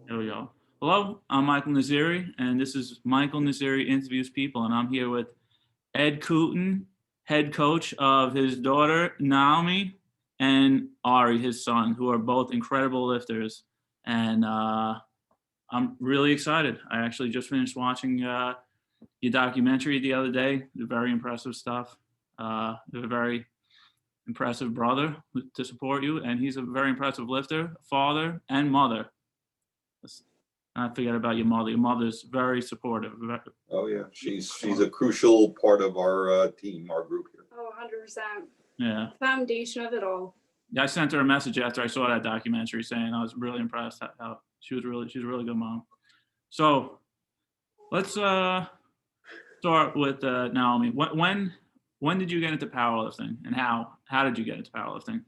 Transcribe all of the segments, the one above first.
There we go. Hello, I'm Michael Naziri, and this is Michael Naziri Interviews People, and I'm here with Ed Kutin, head coach of his daughter, Naomi, and Ari, his son, who are both incredible lifters. And I'm really excited. I actually just finished watching your documentary the other day. Very impressive stuff. You have a very impressive brother to support you, and he's a very impressive lifter, father, and mother. I forget about your mother. Your mother's very supportive. Oh yeah, she's a crucial part of our team, our group here. Oh, 100%. Yeah. Foundation of it all. Yeah, I sent her a message after I saw that documentary saying I was really impressed how she's a really good mom. So let's start with Naomi. When did you get into powerlifting, and how did you get into powerlifting?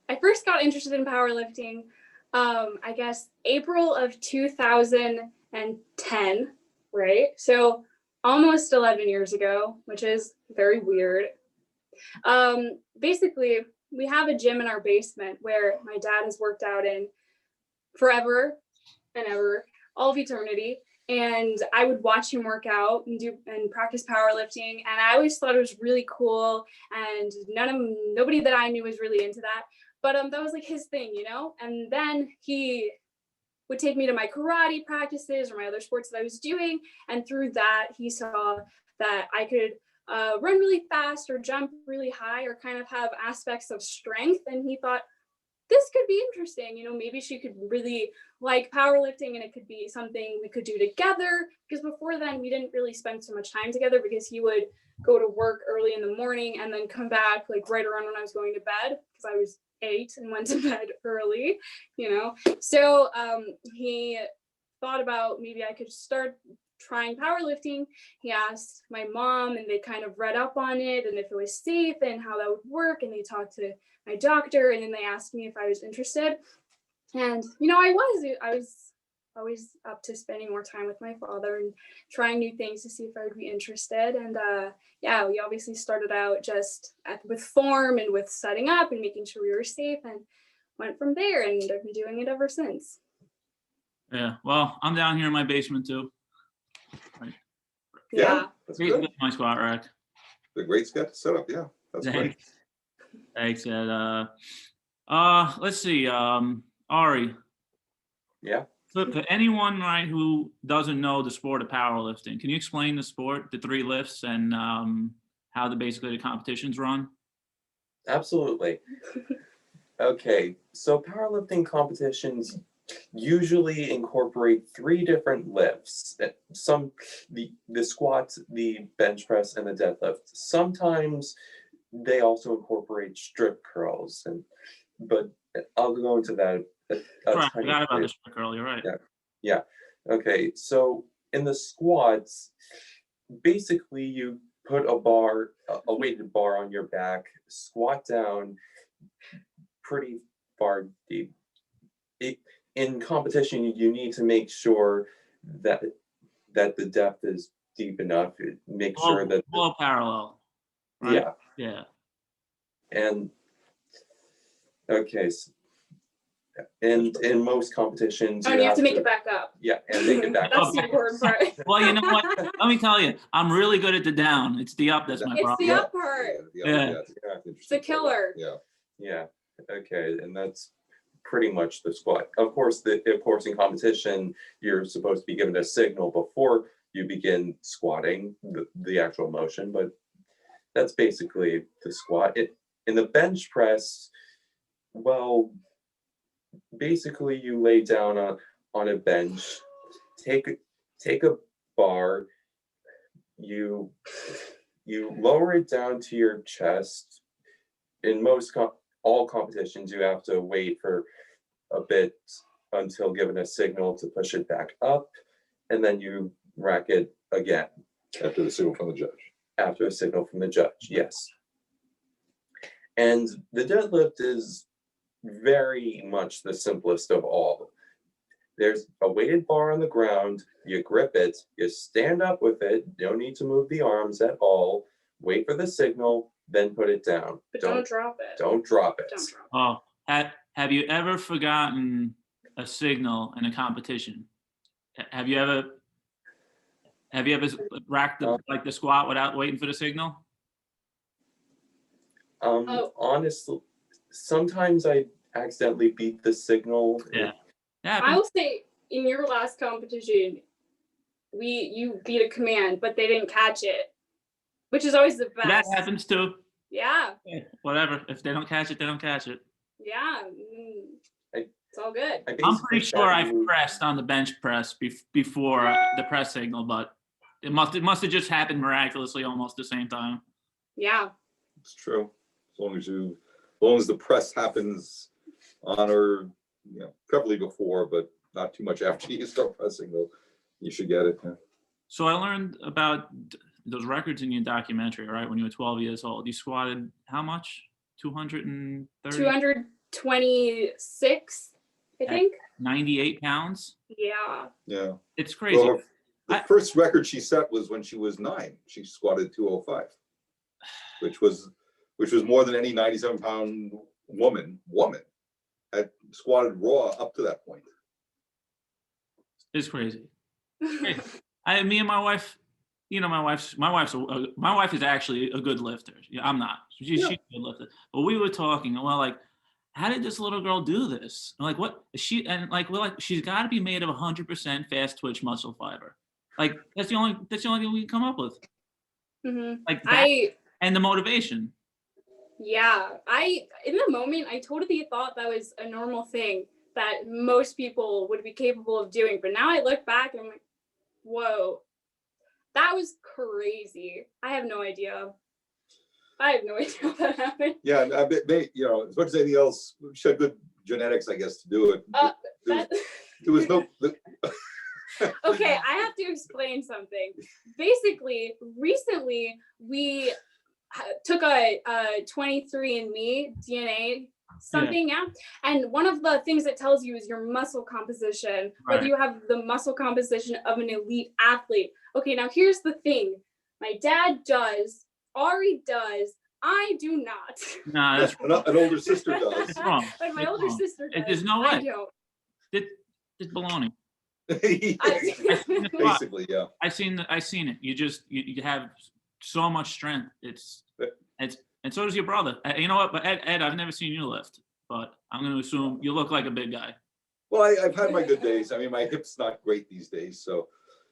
I first got interested in powerlifting, I guess April of 2010, right? So almost 11 years ago, which is very weird. Basically, we have a gym in our basement where my dad has worked out in forever and ever, all of eternity. And I would watch him work out and practice powerlifting. And I always thought it was really cool. And nobody that I knew was really into that. But that was like his thing, you know? And then he would take me to my karate practices or my other sports that I was doing. And through that, he saw that I could run really fast or jump really high or kind of have aspects of strength. And he thought, this could be interesting, you know, maybe she could really like powerlifting and it could be something we could do together. Because before then, we didn't really spend so much time together because he would go to work early in the morning and then come back like right around when I was going to bed because I was 8 and went to bed early, you know. So he thought about maybe I could start trying powerlifting. He asked my mom and they kind of read up on it and if it was safe and how that would work, and they talked to my doctor and then they asked me if I was interested. And you know, I was always up to spending more time with my father and trying new things to see if I would be interested. And yeah, we obviously started out just with form and with setting up and making sure we were safe, and went from there, and I've been doing it ever since. Yeah, well, I'm down here in my basement too. Right. Yeah, That's good. My squat rack. The great setup. Yeah, that's great. Thanks, Ed. Let's see, Ari. Yeah. So for anyone, right, who doesn't know the sport of powerlifting, can you explain the sport, the 3 lifts, and how basically the competitions run? Absolutely. Okay, so powerlifting competitions usually incorporate 3 different lifts. The squats, the bench press, and the deadlift. Sometimes they also incorporate strip curls, but I'll go into that. Right, I forgot about the strip curl. You're right. Yeah. Okay, so in the squats, basically you put a weighted bar on your back, squat down pretty far deep. In competition, you need to make sure that the depth is deep enough. Make sure that all parallel. Right? Yeah. And okay, so, in most competitions, you have to make it back up. Yeah, and make it back That's up. the important part. Well, you know what? Let me tell you, I'm really good at the down. It's the up that's my problem. It's the up part. Yeah. It's a killer. Yeah. Okay, and that's pretty much the squat. Of course, in competition, you're supposed to be given a signal before you begin squatting, the actual motion, but that's basically the squat. In the bench press, well, basically you lay down on a bench, take a bar, you lower it down to your chest. In all competitions, you have to wait for a bit until given a signal to push it back up, and then you rack it again. After the signal from the judge. After a signal from the judge, yes. And the deadlift is very much the simplest of all. There's a weighted bar on the ground, you grip it, you stand up with it, no need to move the arms at all, wait for the signal, then put it down. But don't drop it. Don't drop it. Don't drop it. Oh, have you ever forgotten a signal in a competition? Have you ever racked the squat without waiting for the signal? Honestly, sometimes I accidentally beat the signal. Yeah. I will say in your last competition, you beat a command, but they didn't catch it, which is always the best. That happens too. Yeah. Whatever. If they don't catch it, they don't catch it. Yeah. It's all good. I'm pretty sure I pressed on the bench press before the press signal, but it must have just happened miraculously almost the same time. Yeah. It's true. As long as the press happens on or, preferably before, but not too much after you start pressing, though, you should get it. Yeah. So I learned about those records in your documentary, right? When you were 12 years old, you squatted how much? 230? 226, I think. 98 pounds? Yeah. Yeah. It's crazy. Well, the first record she set was when she was 9. She squatted 205, which was more than any 97-pound woman had squatted raw up to that point. It's crazy. Me and my wife, my wife is actually a good lifter. I'm not. She's a good lifter. But we were talking, and we're like, how did this little girl do this? And like, what is she? And like, we're like, she's got to be made of 100% fast twitch muscle fiber. Like that's the only thing we can come up with. Mm-hmm. Like that, and the motivation. Yeah, in the moment I totally thought that was a normal thing that most people would be capable of doing. But now I look back and I'm like, whoa, that was crazy. I have no idea how that happened. Yeah, I bet, as much as anything else, she had good genetics, I guess, to do it. There was no. Okay, I have to explain something. Basically, recently we took a 23andMe DNA something, yeah. And one of the things it tells you is your muscle composition, whether you have the muscle composition of an elite athlete. Okay, now here's the thing. My dad does, Ari does, I do not. Nah, that's wrong. An older sister does. It's wrong. But my older sister does. There's no way. I don't. It's baloney. Basically, yeah. I seen it. You have so much strength. It's and so does your brother. You know what? But Ed, I've never seen you lift, but I'm going to assume you look like a big guy. Well, I've had my good days. I mean, my hip's not great these days, so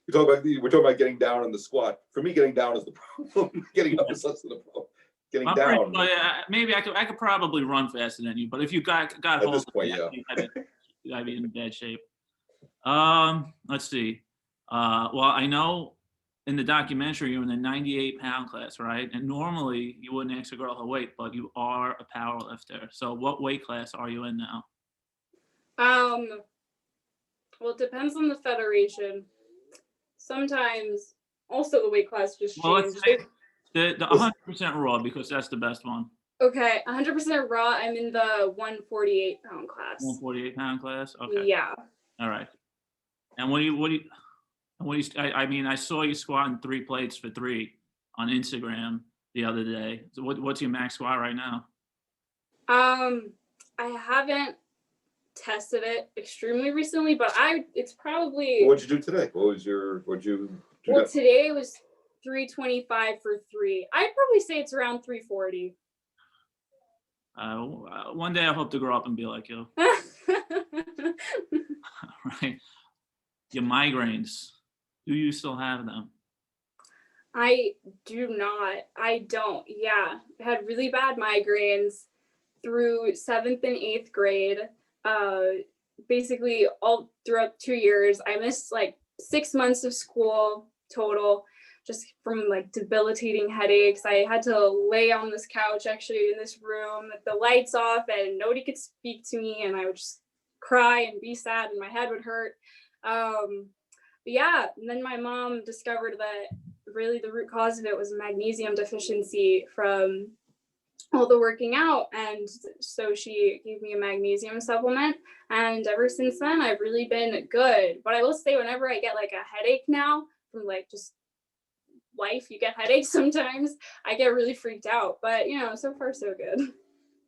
we're talking about getting down on the squat. For me, getting down is the problem. Getting up is less than the problem. Getting down. Maybe I could probably run faster than you, but if you got at hold this of point, me, yeah. I'd be in bad shape. Let's see. Well, I know in the documentary you're in the 98-pound class, right? And normally you wouldn't ask a girl her weight, but you are a power lifter. So what weight class are you in now? Well, it depends on the federation. Sometimes also the weight class just changes. The 100% raw, because that's the best one. Okay, 100% raw. I'm in the 148-pound class. 148-pound class. Okay. Yeah. All right. And I mean, I saw you squatting 3 plates for 3 on Instagram the other day. So what's your max squat right now? I haven't tested it extremely recently, but it's probably. What'd you do today? What'd you do? Well, today it was 325 for 3. I'd probably say it's around 340. One day I hope to grow up and be like you. Right. Your migraines. Do you still have them? I do not. I don't. Yeah. I had really bad migraines through 7th and 8th grade. Basically all throughout 2 years. I missed like 6 months of school total, just from like debilitating headaches. I had to lay on this couch actually in this room with the lights off and nobody could speak to me, and I would just cry and be sad and my head would hurt. But yeah, and then my mom discovered that really the root cause of it was magnesium deficiency from all the working out, and so she gave me a magnesium supplement, and ever since then I've really been good. But I will say, whenever I get like a headache now from like just life, you get headaches sometimes, I get really freaked out, but so far so good.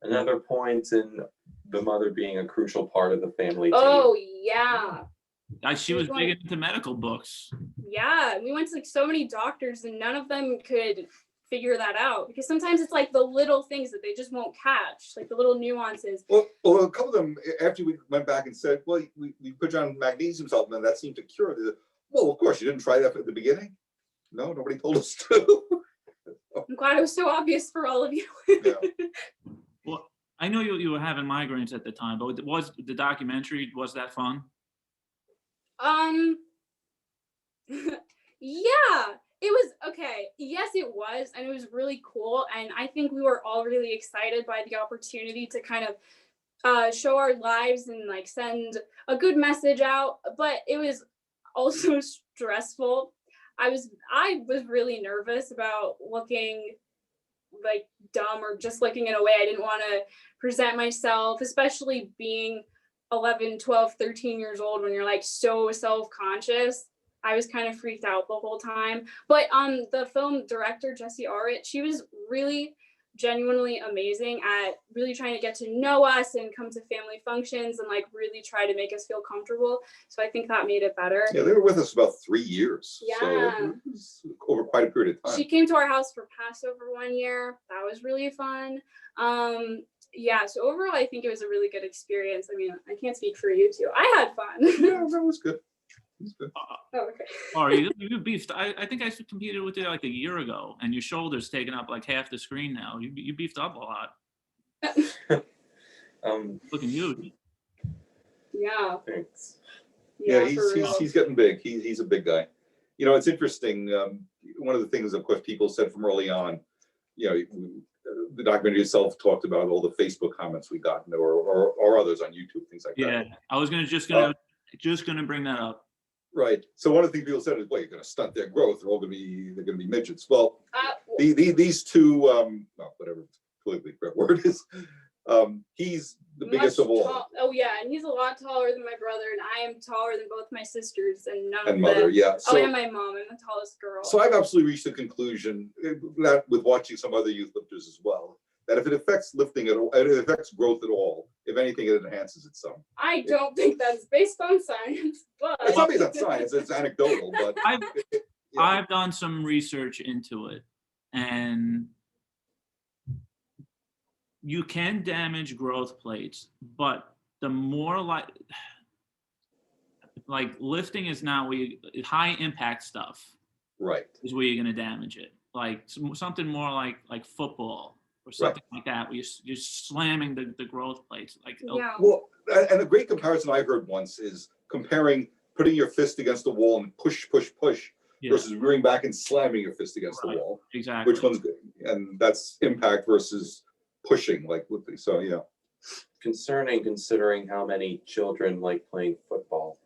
Another point in the mother being a crucial part of the family too. Oh yeah. She was big into medical books. Yeah, we went to like so many doctors and none of them could figure that out, because sometimes it's like the little things that they just won't catch, like the little nuances. Well, a couple of them, after we went back and said, well, we put you on magnesium supplement, that seemed to cure it. Well, of course, you didn't try that at the beginning. No, nobody told us to. I'm glad it was so obvious for all of you. Yeah. Well, I know you were having migraines at the time, but was the documentary, was that fun? Yeah, it was okay. Yes, it was, and it was really cool. And I think we were all really excited by the opportunity to kind of show our lives and like send a good message out. But it was also stressful. I was really nervous about looking like dumb or just looking in a way I didn't want to present myself, especially being 11, 12, 13 years old when you're like so self-conscious. I was kind of freaked out the whole time. But the film director, Jessie Arrett, she was really genuinely amazing at really trying to get to know us and come to family functions and like really try to make us feel comfortable. So I think that made it better. Yeah, they were with us about 3 years. Yeah. So it was over quite a period of time. She came to our house for Passover one year. That was really fun. Yeah, so overall, I think it was a really good experience. I mean, I can't speak for you two. I had fun. Yeah, that was good. It was good. Oh, okay. Or you beefed. I think I competed with you like a year ago, and your shoulder's taking up like half the screen now. You beefed up a lot. Looking huge. Yeah. Thanks. Yeah, for real. he's getting big. He's a big guy. You know, it's interesting. One of the things, of course, people said from early on, you know, the documentary itself talked about all the Facebook comments we got, or others on YouTube, things like that. Yeah, I was just gonna bring that up. Right. So one of the things people said is, well, you're going to stunt their growth. They're going to be midgets. Well, these two, well, whatever the politically correct word is, he's the biggest of all. Oh yeah, and he's a lot taller than my brother, and I am taller than both my sisters, and none of Mother, them. yeah. So, and my mom. I'm the tallest girl. So I've absolutely reached the conclusion, that with watching some other youth lifters as well, that if it affects lifting at all, it affects growth at all, if anything, it enhances it some. I don't think that's based on science, but It's not based on science, it's anecdotal, but I've done some research into it, and you can damage growth plates, but the more like lifting is not where high impact stuff right is where you're going to damage it. Like something more like football or something like that, where you're slamming the growth plates. Like yeah. Well, and a great comparison I heard once is comparing putting your fist against the wall and push versus rearing back and slamming your fist against the wall. Exactly. Which one's good? And that's impact versus pushing, so yeah. Considering how many children like playing football.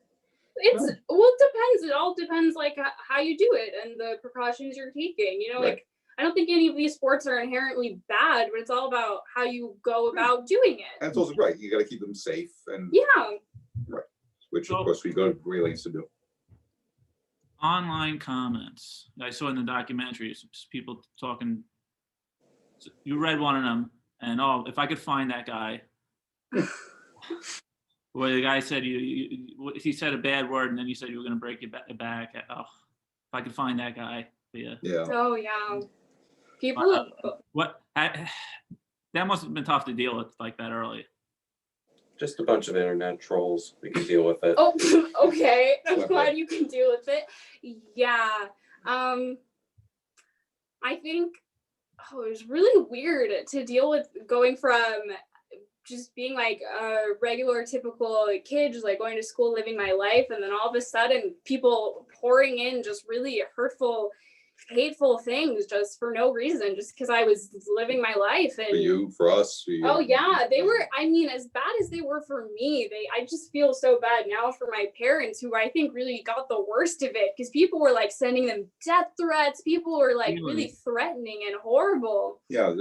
It depends. It all depends like how you do it and the precautions you're taking. You know, Right. like I don't think any of these sports are inherently bad, but it's all about how you go about doing it. And it's also right, you got to keep them safe, and Yeah. which of course we go to great lengths to do. Online comments I saw in the documentary, people talking. You read one of them, and if I could find that guy, where the guy said he said a bad word, and then you said you were going to break your back. Oh, if I could find that guy, yeah. Oh yeah. People. What that must have been tough to deal with like that early. Just a bunch of internet trolls. We can deal with it. Oh, okay. I'm glad you can deal with it. Yeah. I think it was really weird to deal with going from just being like a regular typical kid, just like going to school, living my life, and then all of a sudden people pouring in just really hurtful, hateful things just for no reason, just because I was living my life. And For you, for us. oh yeah, they were, I mean, as bad as they were for me, I just feel so bad now for my parents, who I think really got the worst of it, because people were like sending them death threats. People were like really threatening and horrible. Yeah,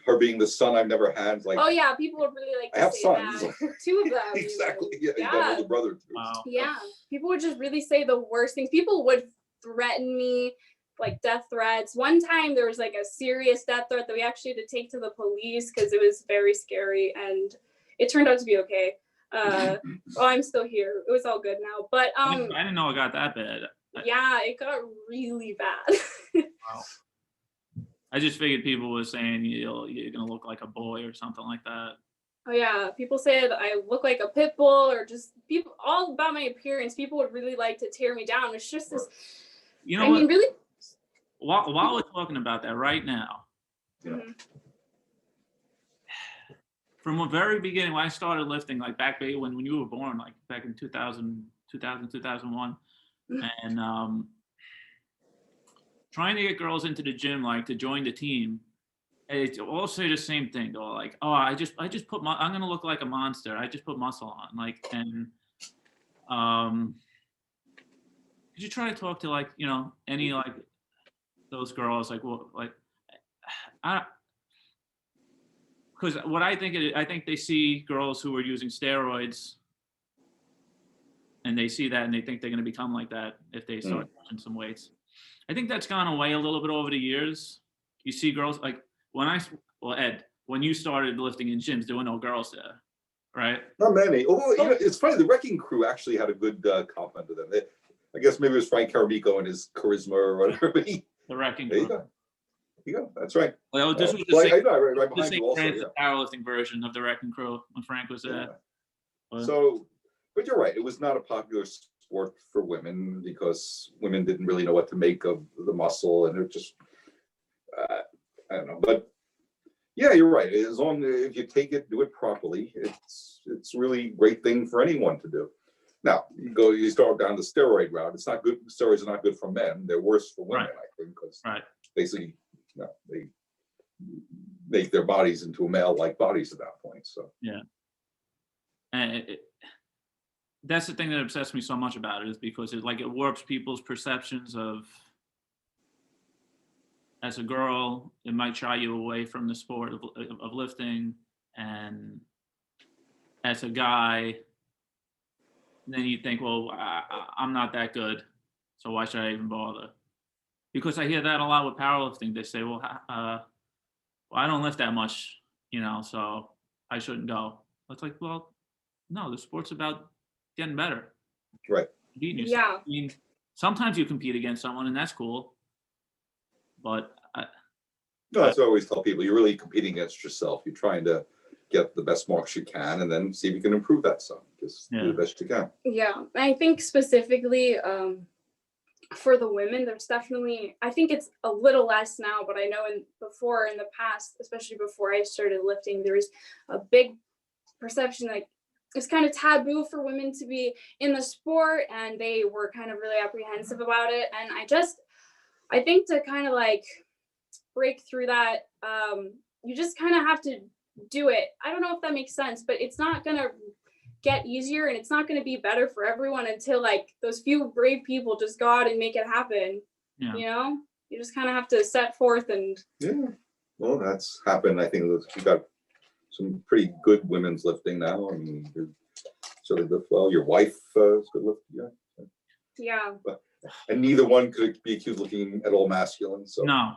her being the son I've never had, like, oh yeah, people would really like I have say sons. that. Two of them. Exactly. Even. Yeah, you got older brother too. Wow. Yeah, people would just really say the worst things. People would threaten me, like death threats. One time there was like a serious death threat that we actually had to take to the police because it was very scary, and it turned out to be okay. Well, I'm still here. It was all good now. But I didn't know it got that bad. yeah, it got really bad. Wow. I just figured people were saying you're gonna look like a boy or something like that. Oh yeah, people said I look like a pit bull, or just people all about my appearance. People would really like to tear me down. It's just this. You know I what? mean, really. While we're talking about that right now, Mhm. from the very beginning when I started lifting, like back when you were born, like back in 2000, 2001, and trying to get girls into the gym, like to join the team, it's all say the same thing. They're like, oh, I just put I'm gonna look like a monster. I just put muscle on, like, and could you try to talk to, like, any, like, those girls, like, well, like, because what I think they see girls who are using steroids, and they see that and they think they're going to become like that if they start touching some weights. I think that's gone away a little bit over the years. You see girls like Ed, when you started lifting in gyms, there were no girls there, right? Not many. Although, it's funny, the Wrecking Crew actually had a good compliment to them. I guess maybe it was Frank Caramico and his charisma or whatever. But The Wrecking there you Crew. go. You go. That's right. Well, this was Well, the I know, right the behind St. you also. Francis Yeah. powerlifting version of the Wrecking Crew when Frank was there. Yeah. But, So, but you're right. It was not a popular sport for women because women didn't really know what to make of the muscle, and it just, I don't know. But yeah, you're right. As long as if you take it, do it properly, it's really a great thing for anyone to do. Now, you start down the steroid route. It's not good. Steroids are not good for men. They're worse for women, Right. I think, because right. basically, they make their bodies into male-like bodies at that point. So Yeah. And that's the thing that obsessed me so much about it, is because it warps people's perceptions of, as a girl, it might shy you away from the sport of lifting, and as a guy, then you think, well, I'm not that good, so why should I even bother? Because I hear that a lot with powerlifting. They say, well, I don't lift that much, so I shouldn't go. It's like, well, no, the sport's about getting better. right. Beating yourself. Yeah. I mean, sometimes you compete against someone, and that's cool. But No, that's what I always tell people. You're really competing against yourself. You're trying to get the best marks you can, and then see if you can improve that some. Just do the best you can. Yeah, I think specifically for the women, there's definitely, I think it's a little less now, but I know in the past, especially before I started lifting, there was a big perception like it's kind of taboo for women to be in the sport, and they were kind of really apprehensive about it. And I think to kind of like break through that, you just kind of have to do it. I don't know if that makes sense, but it's not gonna get easier, and it's not going to be better for everyone until like those few brave people just go out and make it happen. yeah. You just kind of have to set forth and Yeah. Well, that's happened. I think we got some pretty good women's lifting now. I mean, you certainly lift well. Your wife is good lifting, yeah. yeah. And neither one could be accused of looking at all masculine. So No,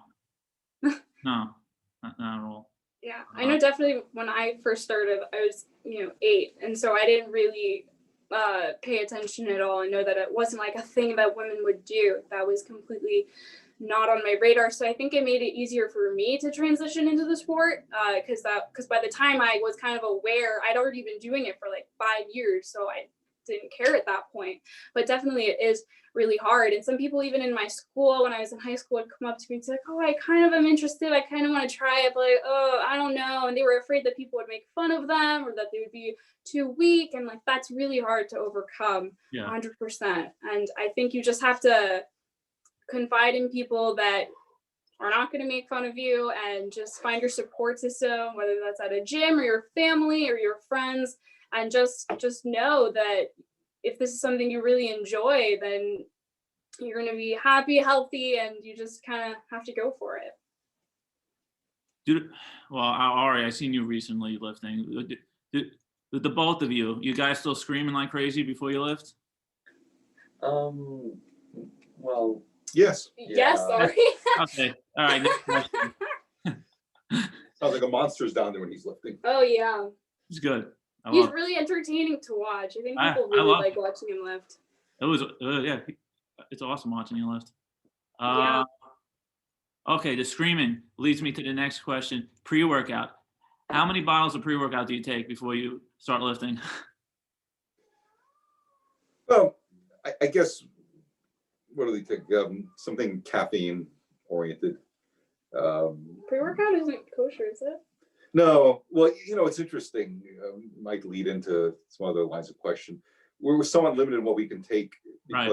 not at all. Yeah, I know definitely when I first started, I was, 8. And so I didn't really pay attention at all. I know that it wasn't like a thing that women would do. That was completely not on my radar. So I think it made it easier for me to transition into the sport because by the time I was kind of aware, I'd already been doing it for like 5 years. So I didn't care at that point. But definitely it is really hard. And some people even in my school, when I was in high school, would come up to me and say, like, oh, I kind of am interested. I kind of want to try it, but like, oh, I don't know. And they were afraid that people would make fun of them or that they would be too weak. And like, that's really hard to overcome. Yeah. 100%. And I think you just have to confide in people that are not going to make fun of you, and just find your support system, whether that's at a gym or your family or your friends. And just know that if this is something you really enjoy, then you're going to be happy, healthy, and you just kind of have to go for it. Well, Ari, I seen you recently lifting. The both of you guys still screaming like crazy before you lift? Well, yes. Yes, sorry. Okay. All right. Next question. Sounds like a monster's down there when he's lifting. Oh, yeah. It's good. He's love really entertaining to watch. I think I- people I really love like watching him lift. it. Was yeah, it's awesome watching you lift. Yeah. Okay, the screaming leads me to the next question. Pre-workout. How many bottles of pre-workout do you take before you start lifting? Well, I guess, what do they take? Something caffeine oriented. Pre-workout isn't kosher, is it? No, well, it's interesting. Might lead into some other lines of question. We're somewhat limited in what we can take Right.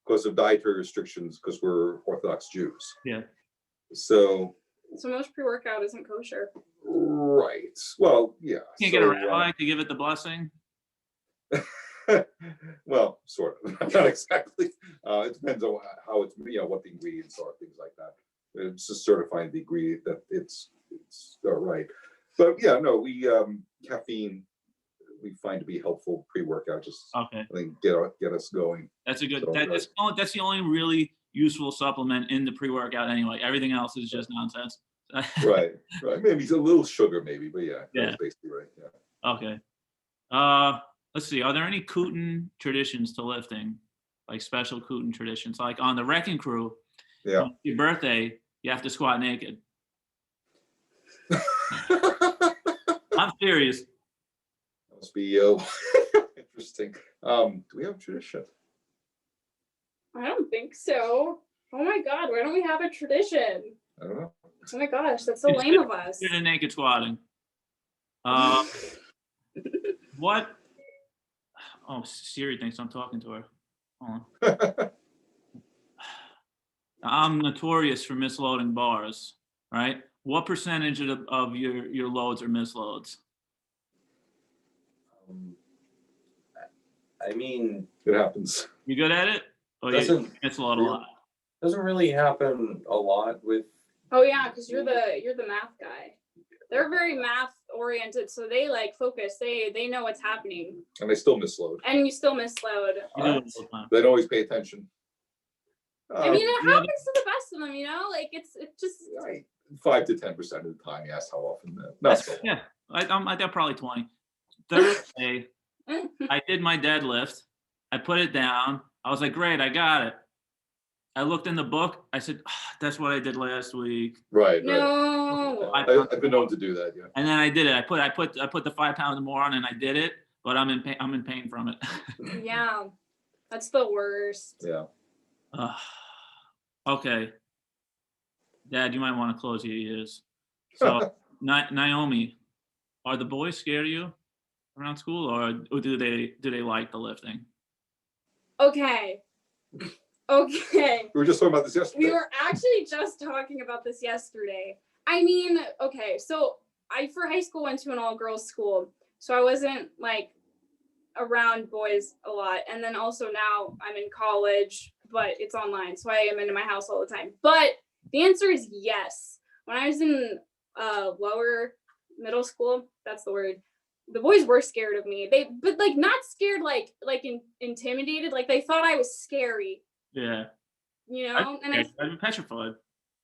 because of dietary restrictions, because we're Orthodox Jews. Yeah. So, So most pre-workout isn't kosher. right. Well, yeah. Can't get a rabbi to give it the blessing. Well, sort of. Not exactly. It depends on how it's, what the ingredients are, things like that. It's just certifying the ingredient that it's right. But yeah, no, we caffeine we find to be helpful pre-workout. Just Okay, I think get us going. that's a good. So, That's the only really useful supplement in the pre-workout anyway. Everything else is just nonsense. Right. Maybe a little sugar, maybe, but yeah, Yeah. that's basically right. Yeah. Okay. Let's see. Are there any Kutin traditions to lifting, like special Kutin traditions? Like on the wrecking crew, Yeah. on your birthday, you have to squat naked. I'm serious. That must be interesting. Do we have a tradition? I don't think so. Oh my God, why don't we have a tradition? I don't know. Oh my gosh, that's so lame of us. You're the naked squatting. What? Oh, Siri thinks I'm talking to her. Hold on. I'm notorious for misloading bars, right? What percentage of your loads are misloads? I mean, It happens. You good at it? Or you Doesn't misload a lot? doesn't really happen a lot with. Oh yeah, because you're the math guy. They're very math oriented, so they like focus. They know what's happening, And they still misload. and you still misload. You do it all the time. They don't always pay attention. I mean, it yeah, happens to the best of them, like it just. 5 to 10% of the time. You ask how often. Not so Yeah, I did probably 20. Thursday, I did my deadlift. I put it down. I was like, great, I got it. I looked in the book. I said, that's what I did last week. Right. No. I've been known to do that. Yeah. And then I did it. I put the 5 pounds more on, and I did it. But I'm in pain. I'm in pain from it. Yeah, that's the worst. Yeah. Okay, Dad, you might want to close your ears. So, Naomi, are the boys scared of you around school, or do they like the lifting? Okay. Okay. We were just talking about this yesterday. We were actually just talking about this yesterday. I mean, okay, so I for high school went to an all-girls school, so I wasn't like around boys a lot. And then also now I'm in college, but it's online, so I am in my house all the time. But the answer is yes. When I was in lower middle school, that's the word. The boys were scared of me. But like not scared, like intimidated. Like they thought I was scary. Yeah. And I'm petrified.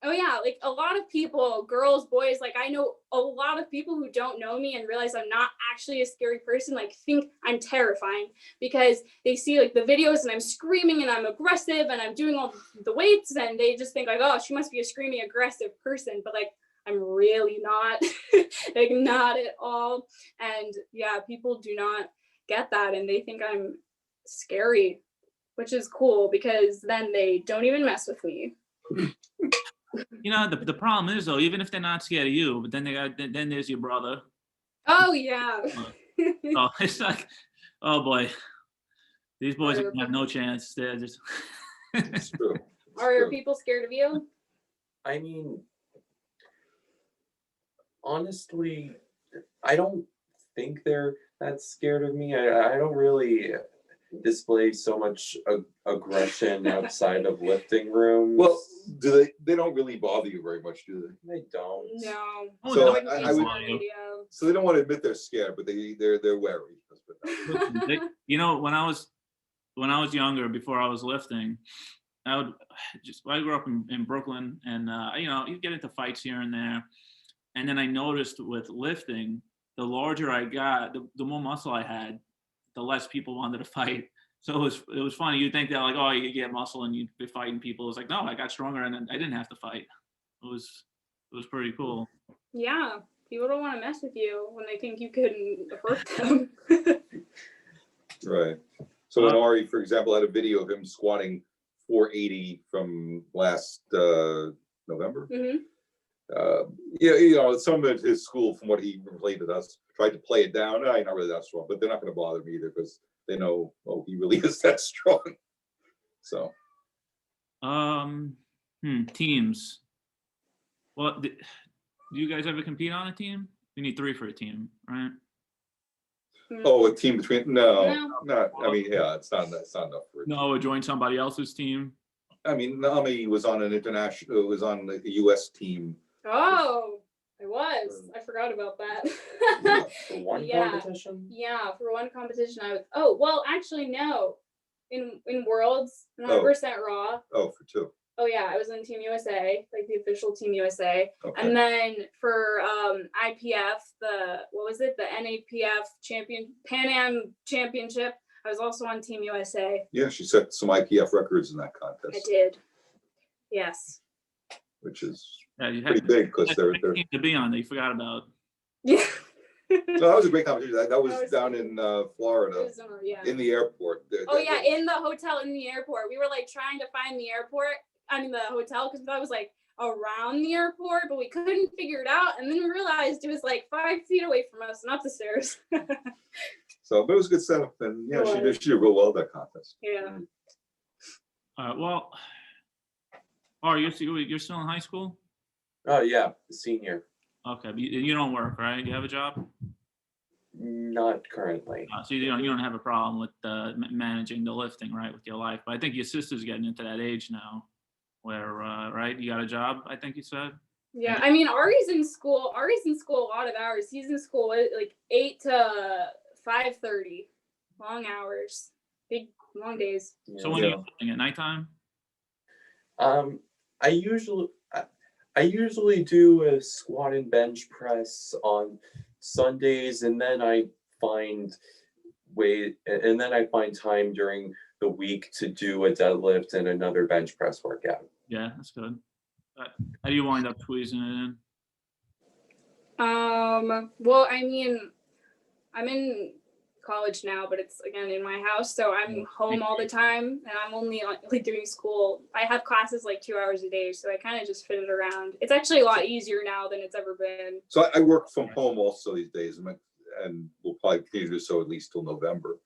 oh yeah, like a lot of people, girls, boys, like I know a lot of people who don't know me and realize I'm not actually a scary person, like think I'm terrifying because they see like the videos and I'm screaming and I'm aggressive and I'm doing all the weights and they just think like, oh, she must be a screaming aggressive person, but like I'm really not, like not at all. And yeah, people do not get that and they think I'm scary, which is cool because then they don't even mess with me. The problem is though, even if they're not scared of you, but then then there's your brother. Oh yeah. Oh, it's like, oh boy, these boys have no chance. They're just. It's true. Are people scared of you? I mean, honestly, I don't think they're that scared of me. I don't really display so much aggression outside of lifting rooms. Well, do they don't really bother you very much, do they? They don't. No. So I I would, video. so they don't want to admit they're scared, but they're wary. Let's put it that way. When I was younger, before I was lifting, I grew up in Brooklyn, and you get into fights here and there, and then I noticed with lifting the larger I got, the more muscle I had, the less people wanted to fight. So it was funny. You'd think that like, oh, you get muscle and you'd be fighting people. It was like, no, I got stronger and I didn't have to fight. It was pretty cool. Yeah, people don't want to mess with you when they think you can hurt them. Right. So when Ari, for example, had a video of him squatting 480 from last November. Mm-hmm. Yeah, some of his school, from what he relayed to us, tried to play it down. I'm not really that strong, but they're not going to bother me either because they know, oh, he really is that strong. So, teams. Well, do you guys ever compete on a team? You need 3 for a team, right? oh, a team between not. I mean, yeah, it's not enough for it. No, or join somebody else's team. I mean, Naomi was on an international. Was on the U.S. team. Oh, I was. I forgot about that. For one Yeah. competition? Yeah, for one competition I was. Oh, well, actually no. In Worlds, 100% Raw. Oh, for 2. Oh yeah, I was on Team USA, like the official Team USA. Okay. And then for IPF, the NAPF Pan Am Championship, I was also on Team USA. Yeah, she set some IPF records in that I contest, did. Yes. which is Yeah, you pretty had big because they're. team to be on that you forgot about. Yeah. No, that was a great competition. That was down in Florida, Yeah. in the airport. Oh yeah, in the hotel in the airport. We were like trying to find the airport. I mean the hotel because that was like around the airport, but we couldn't figure it out. And then we realized it was like 5 feet away from us and up the stairs. So, but it was a good setup, and yeah, she did real well at that contest. Yeah. Well, you're still in high school? Oh yeah, senior. Okay, but you don't work, right? You have a job? Not currently. So you don't have a problem with managing the lifting, right, with your life. But I think your sister's getting into that age now, where right, you got a job. I think you said. Yeah, I mean Ari's in school. A lot of hours. He's in school like 8 to 5:30, long hours, big long days. So when are you lifting at nighttime? I usually do a squat and bench press on Sundays, and then I find time during the week to do a deadlift and another bench press workout. Yeah, that's good. How do you wind up squeezing it in? Well, I mean, I'm in college now, but it's again in my house, so I'm home all the time, and I'm only like doing school. I have classes like 2 hours a day, so I kind of just fit it around. It's actually a lot easier now than it's ever been. So I work from home also these days, and we'll probably continue to do so at least till November.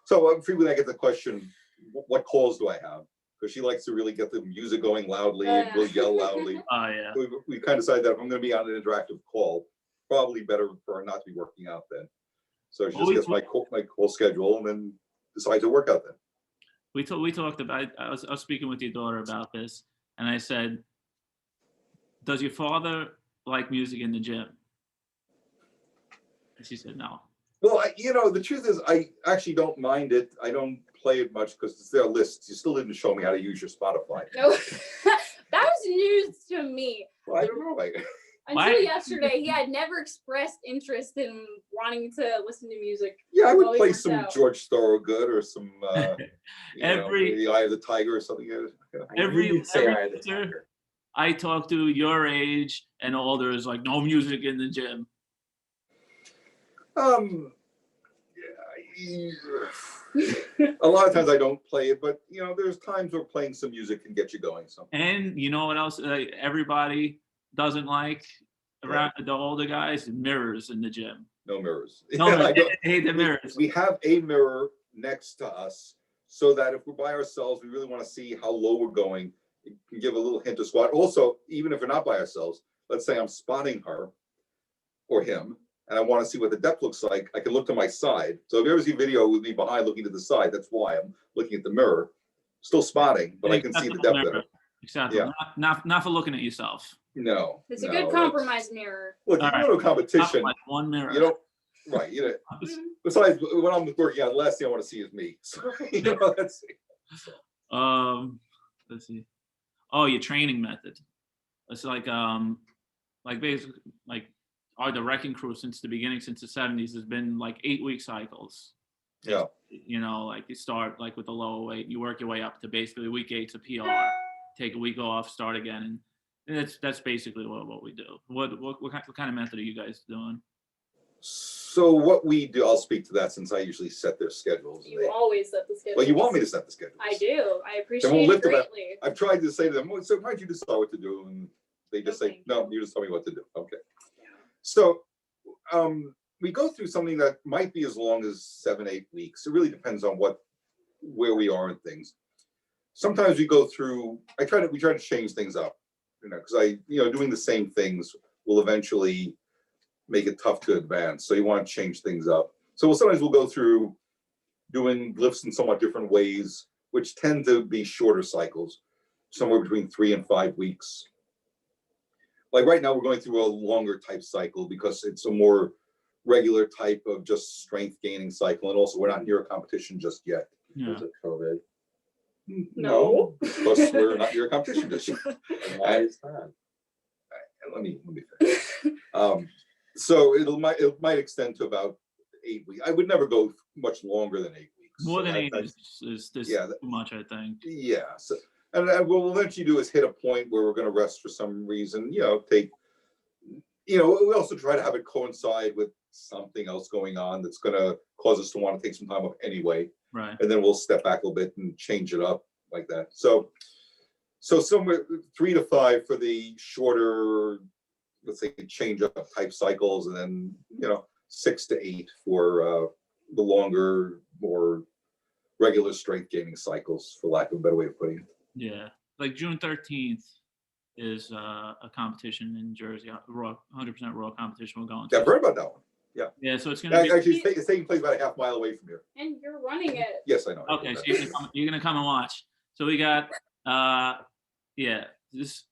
So frequently I get the question, what calls do I have? Because she likes to really get the music going loudly and we'll yell loudly. Oh yeah. We kind of decided that if I'm going to be on an interactive call, probably better for her not to be working out then. So she just gets my call schedule and then decides to work out then. We talked about. I was speaking with your daughter about this, and I said, "Does your father like music in the gym?" And she said, "No." Well, the truth is, I actually don't mind it. I don't play it much because it's their lists. You still didn't show me how to use your Spotify. No, that was news to me. Well, I don't know. Until yesterday, he had never expressed interest in wanting to listen to music. Yeah, I would play some George Thorogood or some The Eye of the Tiger or something. Every listener I talk to your age and older is like, no music in the gym. A lot of times I don't play it, but there's times where playing some music can get you going. And you know what else everybody doesn't like around the older guys? Mirrors in the gym. No mirrors. No, I hate the mirrors. We have a mirror next to us so that if we're by ourselves, we really want to see how low we're going. It can give a little hint of squat. Also, even if we're not by ourselves, let's say I'm spotting her or him, and I want to see what the depth looks like, I can look to my side. So if you ever see video with me behind looking to the side, that's why I'm looking at the mirror. Still spotting, but I can see the depth better. Exactly. Yeah. Not for looking at yourself. No. It's a good compromise mirror. Look, you go to a competition. Like one mirror. Right. Besides, when I'm working out, the last thing I want to see is me. So, let's see. Let's see. Oh, your training method. It's like basically like the wrecking crew since the beginning, since the 70s, has been like 8-week cycles. Yeah. You know, like you start like with the lower weight, you work your way up to basically week 8's a PR, take a week off, start again, and that's basically what we do. What kind of method are you guys doing? So what we do, I'll speak to that since I usually set their schedules. You always set the schedule. Well, you want me to set the schedules. I do. I appreciate we'll it lift them up. greatly. I've tried to say to them, well, so why don't you decide what to do? And they just say, Okay. no, you just tell me what to do. Okay. So we go through something that might be as long as 7-8 weeks. It really depends on where we are in things. Sometimes we go through, we try to change things up, because doing the same things will eventually make it tough to advance. So you want to change things up. So sometimes we'll go through doing lifts in somewhat different ways, which tend to be shorter cycles, somewhere between 3 and 5 weeks. Like right now, we're going through a longer type cycle because it's a more regular type of just strength gaining cycle. And also we're not near a competition just yet. Yeah. Is it COVID? No. Because we're not near a competition just yet. And why is that? Let me finish. So it might extend to about 8 weeks. I would never go much longer than 8 weeks. More than So 8 is yeah, too much, I think. Yeah. So, and what we'll eventually do is hit a point where we're going to rest for some reason. We also try to have it coincide with something else going on that's going to cause us to want to take some time off anyway. Right. And then we'll step back a little bit and change it up like that. So somewhere 3 to 5 for the shorter, let's say, change up type cycles, and then 6 to 8 for the longer, more regular strength gaining cycles, for lack of a better way of putting it. Yeah, like June 13th is a competition in Jersey, 100% raw competition we're going to. Yeah, I've heard about that one. Yeah, so it's going to be. Actually, it's taking place about a half mile away from here. And you're running it. Yes, I know. Okay, so you're gonna come and watch. So we got this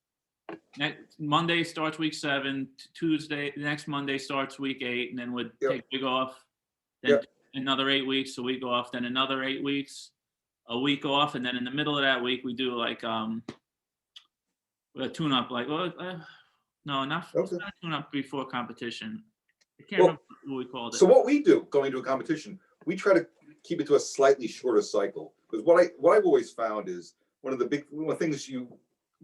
next Monday starts week 7, Tuesday next Monday starts week 8, and then we'd take a week off, then another 8 weeks, a week off, then another 8 weeks, a week off, and then in the middle of that week we do like a tune up, like not a tune up before competition. I can't remember what we called it. So what we do going to a competition, we try to keep it to a slightly shorter cycle, because what I've always found is one of the things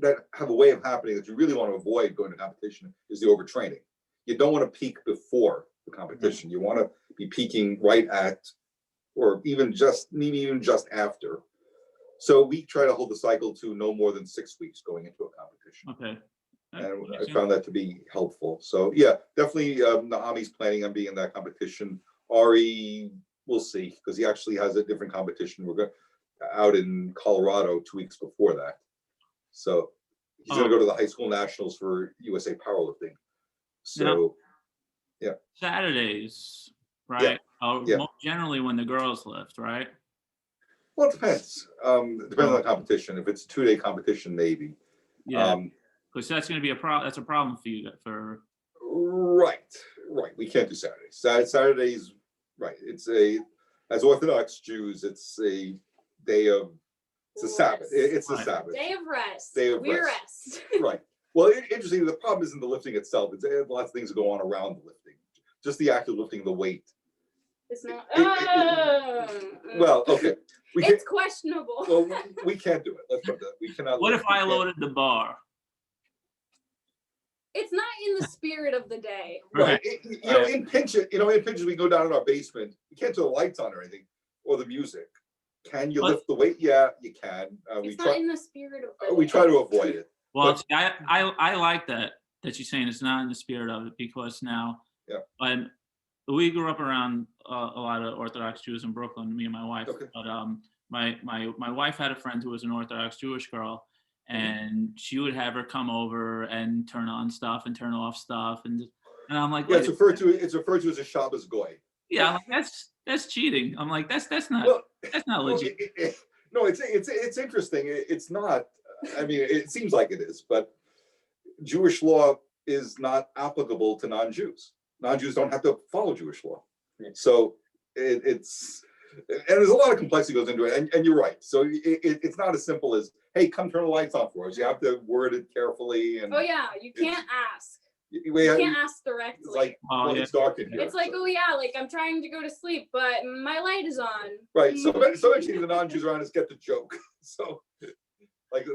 that have a way of happening that you really want to avoid going to competition is the overtraining. You don't want to peak before the competition. You want to be peaking right at, or even just after. So we try to hold the cycle to no more than 6 weeks going into a competition. Okay. And I found that to be helpful. So yeah, definitely Naomi's planning on being in that competition. Ari, we'll see, because he actually has a different competition. We're going out in Colorado 2 weeks before that. So he's going to go to the high school nationals for USA Powerlifting. So yeah. Saturdays, right? Yeah. Generally when the girls lift, right? Well, it depends. It depends on the competition. If it's a 2-day competition, maybe. Yeah. Because that's going to be a problem. That's a problem for you. Right. We can't do Saturdays. Saturdays, right? As Orthodox Jews, it's a day of. It's a Sabbath. It's a Sabbath. Day of rest. We rest. Right. Well, interesting. The problem isn't the lifting itself. It's lots of things that go on around the lifting. Just the act of lifting the weight. It's not. Well, okay. It's questionable. Well, we can't do it. Let's put that. We cannot. What if I loaded the bar? It's not in the spirit of the day. Right. In pinches, we go down in our basement. You can't turn the lights on or anything, or the music. Can you lift the weight? Yeah, you can. It's not in the spirit of the day. We try to avoid it. Well, see, I like that you're saying it's not in the spirit of it, because now, when we grew up around a lot of Orthodox Jews in Brooklyn, me and my wife. Okay. But my wife had a friend who was an Orthodox Jewish girl, and she would have her come over and turn on stuff and turn off stuff, and I'm like, it's referred to as a Shabbos goy. Yeah, I'm like, that's cheating. I'm like, that's not legit. No, it's interesting. It's not. I mean, it seems like it is, but Jewish law is not applicable to non-Jews. Non-Jews don't have to follow Jewish law. So it's and there's a lot of complexity goes into it. And you're right. So it's not as simple as, hey, come turn the lights on for us. You have to word it carefully. And you can't ask. We You have, can't ask it's directly. like, Oh, well, yeah. it's dark in here. It's like, so- oh yeah, like I'm trying to go to sleep, but my light is on. Right, so actually the non-Jews around us get the joke. So, like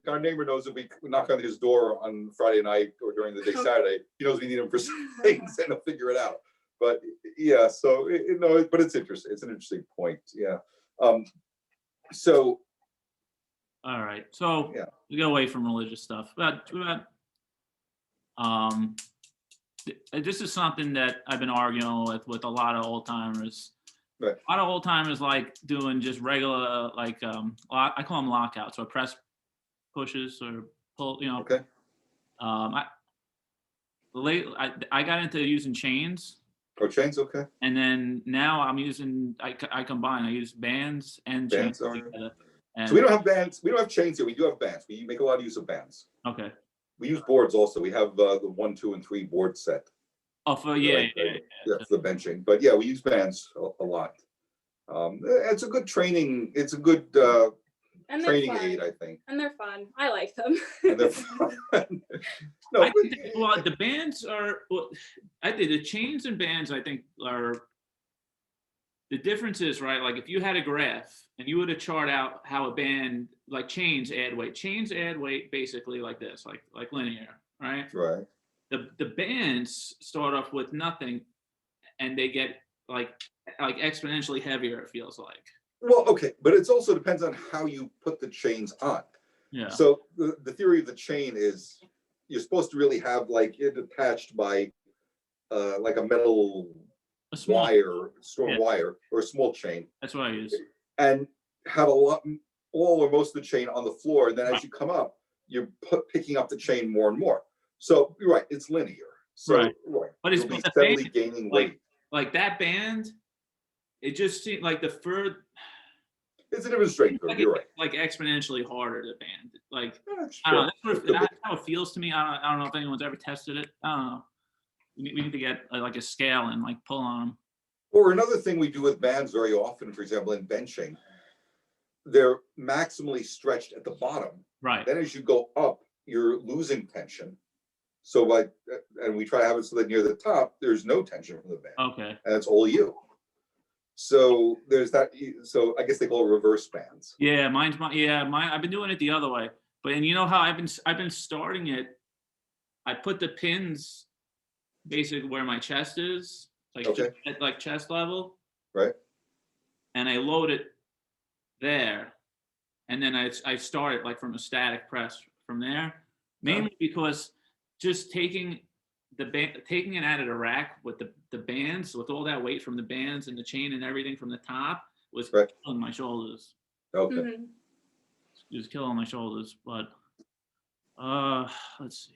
our neighbor knows if we knock on his door on Friday night or during the day Saturday, he knows we need him for some things and he'll figure it out. But yeah, so but it's interesting. It's an interesting point. Yeah. So All right. So Yeah. we go away from religious stuff. This is something that I've been arguing with a lot of old timers. Right. A lot of old timers like doing just regular, like I call them lockouts or press pushes or pull. okay, I got into using chains, chains. Okay, and then now I'm using I combine. I use bands and bands. chains All right. together. And, So we don't have bands. We don't have chains here. We do have bands. We make a lot of use of bands. okay. We use boards also. We have the 1, 2, and 3 board set. Oh, for Yeah, for the benching. But yeah, we use bands a lot. It's a good training. It's a good And they're training fun. aid, I think. And they're fun. I like them. And they're fun. No, I think well, the bands are. Well, I think the chains and bands, I think, are. The difference is, right, like if you had a graph and you were to chart out how a band, like chains add weight basically like this, like linear, right? right. The bands start off with nothing and they get like exponentially heavier, it feels like. Well, okay, but it also depends on how you put the chains on. Yeah. So the theory of the chain is you're supposed to really have like it attached by like a metal A small, wire, Yeah. wire, or a small chain, that's what I use. and have all or most of the chain on the floor. And then as Right. you come up, you're picking up the chain more and more. So you're right, it's linear. So Right. But it's you'll be the steadily band, gaining like- weight. Like that band, it just seemed like the further, It's a different strength curve. You're right. like exponentially harder to band. Like Yeah, I don't know. sure. That's how it feels to me. I don't know if anyone's ever tested it. I don't know. We need to get like a scale and like pull on them. Or another thing we do with bands very often, for example, in benching, they're maximally stretched at the bottom. Right. Then as you go up, you're losing tension. So and we try to have it so that near the top, there's no tension from the band. Okay. And it's all you. So there's that. So I guess they call it reverse bands. Yeah, mine. I've been doing it the other way. But and you know how I've been starting it. I put the pins basically where my chest is, like Okay. at like chest level. Right. And I load it there, and then I start it like from a static press from there, mainly because just taking it out of the rack with the bands, with all that weight from the bands and the chain and everything from the top was Right. killing my shoulders. Okay. Mhm. It was killing my shoulders. But let's see.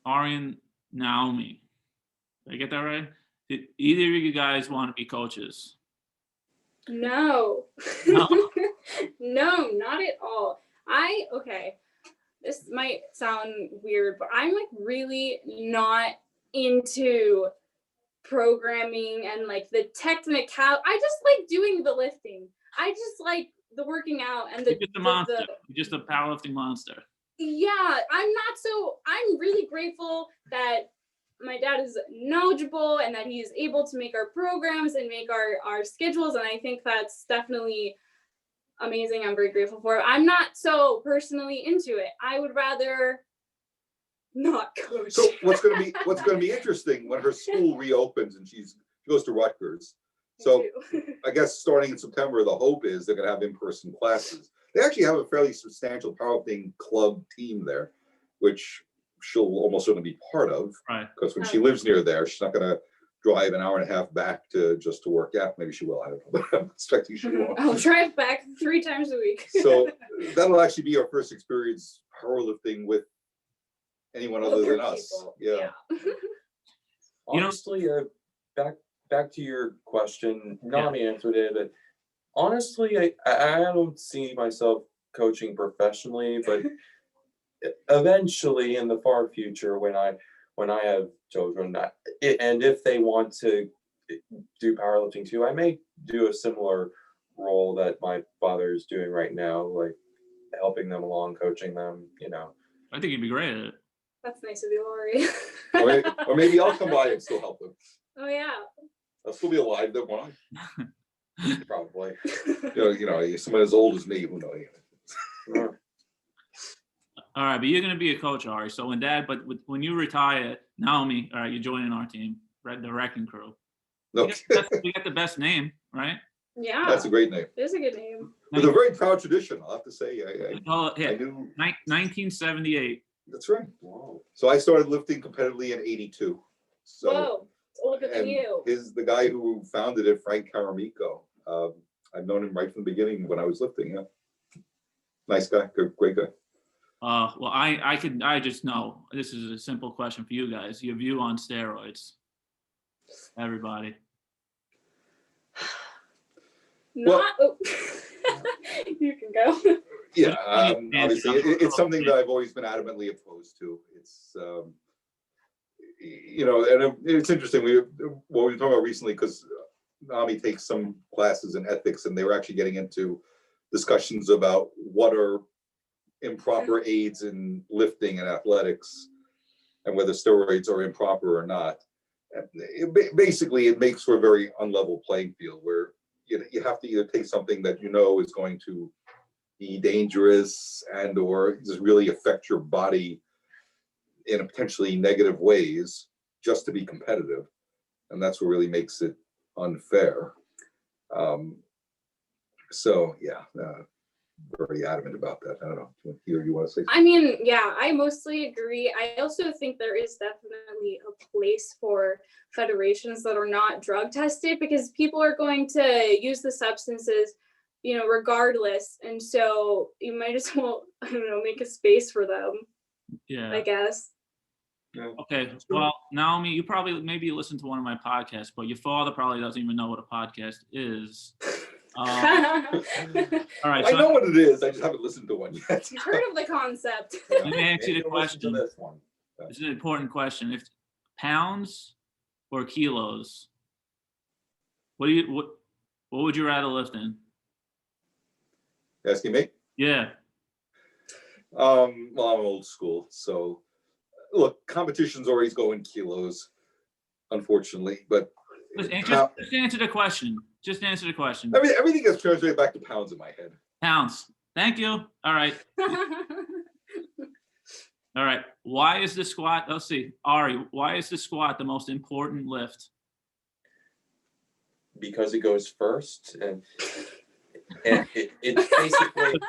Ari and Naomi. Did I get that right? Did either of you guys want to be coaches? No. No? No, not at all. Okay, this might sound weird, but I'm like really not into programming and like the technical. I just like doing the lifting. I just like the working out and You're just a monster. You're just a powerlifting monster. Yeah, I'm really grateful that my dad is knowledgeable and that he's able to make our programs and make our schedules. And I think that's definitely amazing. I'm very grateful for it. I'm not so personally into it. I would rather not coach. So what's going to be interesting when her school reopens and she goes to Rutgers. So I guess starting in September, the hope is they're going to have in-person classes. They actually have a fairly substantial powerlifting club team there, which she'll almost certainly be part of. Right. Because when she lives near there, she's not going to drive an hour and a half back just to work out. Maybe she will. I don't know, but I'm expecting she will. I'll drive back 3 times a week. So that'll actually be our first experience powerlifting with anyone other than us. People. Yeah. You know- Honestly, back to your question, Naomi answered it, but honestly, I don't see myself coaching professionally, but eventually in the far future, when I have children, and if they want to do powerlifting too, I may do a similar role that my father is doing right now, like helping them along, coaching them, I think you'd be great at it. That's nice of you, Lori. Or maybe I'll come by and still help them. Oh yeah. I'll still be alive then, won't I? Probably. Someone as old as me, who knows? All right, but you're gonna be a coach, Ari. So when you retire, Naomi, all right, you're joining our team, the Wrecking Crew. No, We got the best name, right? Yeah. that's a great name. It is a good name. With a very proud tradition, I'll have to say. Yeah, I knew. 1978. That's right. Wow. So I started lifting competitively in '82. So, Whoa, it's older than and you. the guy who founded it, Frank Caramico. I've known him right from the beginning when I was lifting. Yeah, nice guy, great guy. Well, I just know this is a simple question for you guys. Your view on steroids, everybody. Well- You can go. Yeah, obviously, it's something that I've always been adamantly opposed to. It's, and it's interesting. We were talking about recently because Naomi takes some classes in ethics, and they were actually getting into discussions about what are improper aids in lifting and athletics, and whether steroids are improper or not. Basically, it makes for a very unlevel playing field where you have to either take something that is going to be dangerous and or just really affect your body in a potentially negative ways just to be competitive, and that's what really makes it unfair. So yeah, very adamant about that. I don't know. You want to say something? I mean, yeah, I mostly agree. I also think there is definitely a place for federations that are not drug tested, because people are going to use the substances, regardless. And so you might as well, make a space for them, Yeah. I guess. Okay. Well, Naomi, you probably maybe you listen to one of my podcasts, but your father probably doesn't even know what a podcast is. All right. I know what it is. I just haven't listened to one yet. You've heard of the concept. Let me ask you the Maybe I'll listen to question. this one. It's an important question. If pounds or kilos, what would you rather lift in? Asking me? Yeah. Well, I'm old school, so look, competitions always go in kilos, unfortunately. But Just answer the question. Just answer the question. everything gets translated back to pounds in my head. Pounds. Thank you. All right. All right. Why is the squat? Let's see. Ari, why is the squat the most important lift? Because it goes first, and it's basically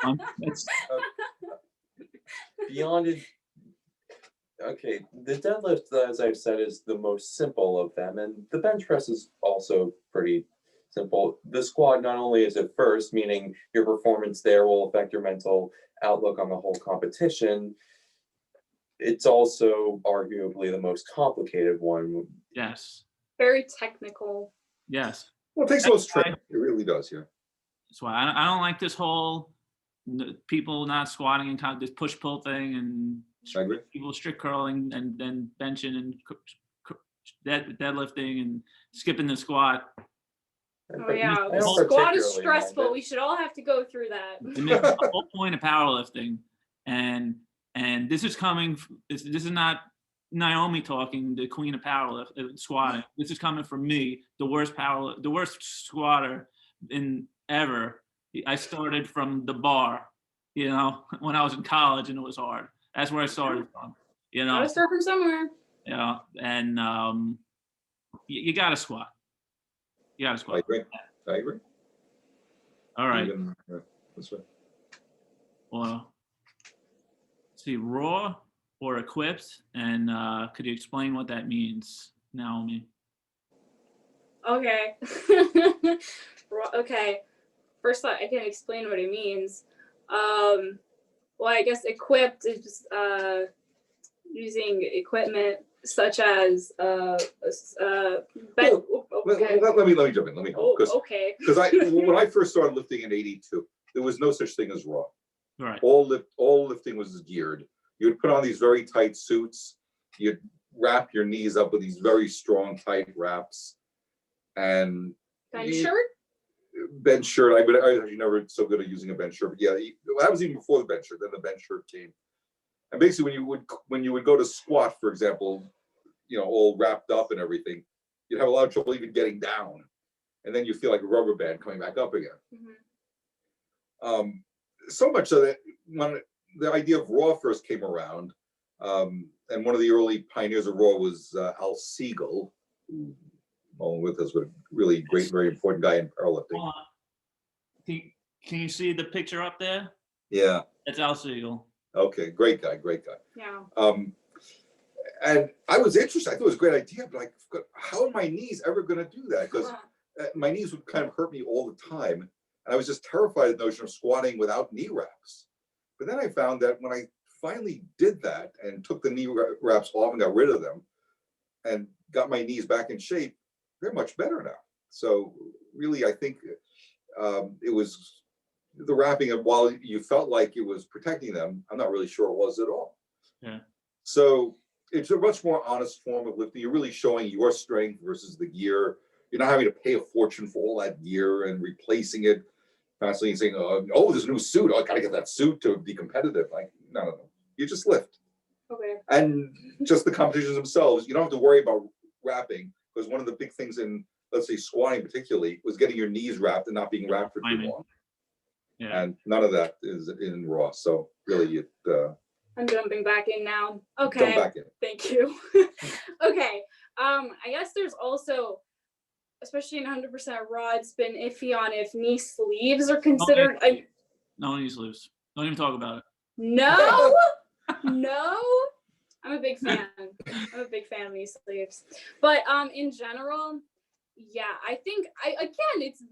beyond it. Okay, the deadlift, as I've said, is the most simple of them, and the bench press is also pretty simple. The squat, not only is it first, meaning your performance there will affect your mental outlook on the whole competition, it's also arguably the most complicated one. Yes. Very technical. Yes. Well, it takes most training. It really does, yeah. That's why I don't like this whole people not squatting and this push-pull thing, and I agree. people strict curling and then benching and deadlifting and skipping the squat. Oh yeah, I don't squat is particularly stressful. mind it. We should all have to go through that. It makes the whole point of powerlifting, and this is coming. This is not Naomi talking, the queen of powerlifting, squatting. This is coming from me, the worst squatter in ever. I started from the bar, when I was in college, and it was hard. That's where I started from, Gotta start from somewhere. and you gotta squat. You gotta I squat. agree. All right. That's right. Well, see, raw or equipped, and could you explain what that means, Naomi? Okay. Okay. First, I can explain what it means. Well, I guess equipped is just using equipment such as okay. Let me jump in. Let me help. Okay. Because when I first started lifting in '82, there was no such thing as raw. Right. All lifting was geared. You would put on these very tight suits. You'd wrap your knees up with these very strong, tight wraps, and bench shirt. I was never so good at using a bench shirt. But yeah, that was even before the bench shirt. Then the bench shirt came. And basically when you would go to squat, for example, all wrapped up and everything, you'd have a lot of trouble even getting down. And then you feel like a rubber band coming back up again. So much so that when the idea of raw first came around, and one of the early pioneers of raw was Al Siegel, who along with us, was a really great, very important guy in powerlifting. Can you see the picture up there? Yeah. That's Al Siegel. Okay, great guy. Yeah. And I was interested. I thought it was a great idea, but how are my knees ever going to do that? Because my knees would kind of hurt me all the time. And I was just terrified of the notion of squatting without knee wraps. But then I found that when I finally did that and took the knee wraps off and got rid of them and got my knees back in shape, they're much better now. So really, I think it was the wrapping of, while you felt like it was protecting them, I'm not really sure it was at all. Yeah. So it's a much more honest form of lifting. You're really showing your strength versus the gear. You're not having to pay a fortune for all that gear and replacing it constantly and saying, oh, there's a new suit. Oh, I got to get that suit to be competitive. Like, no. You just lift. Okay. And just the competitions themselves, you don't have to worry about wrapping, because one of the big things in, let's say, squatting particularly, was getting your knees wrapped and not being wrapped for too long. Yeah. And none of that is in raw. So really, I'm jumping back in now. Okay. Jump back in. Thank you. Okay. I guess there's also, especially in 100% raw, it's been iffy on if knee sleeves are considered. No knee sleeves. Don't even talk about it. No. No. I'm a big fan. I'm a big fan of knee sleeves. But in general, yeah, I think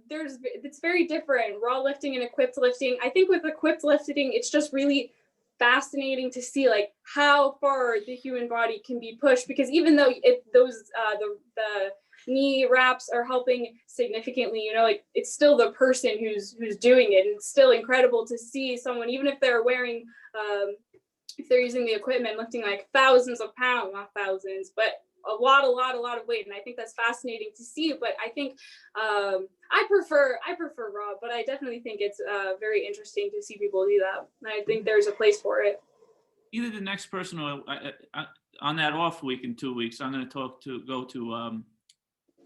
it's very different. Raw lifting and equipped lifting. I think with equipped lifting, it's just really fascinating to see like how far the human body can be pushed, because even though the knee wraps are helping significantly, like it's still the person who's doing it. And it's still incredible to see someone, even if they're wearing if they're using the equipment, lifting like thousands of pounds, not thousands, but a lot of weight. And I think that's fascinating to see. But I think I prefer raw, but I definitely think it's very interesting to see people do that. And I think there's a place for it. Either the next person or on that off week in 2 weeks, I'm going to go to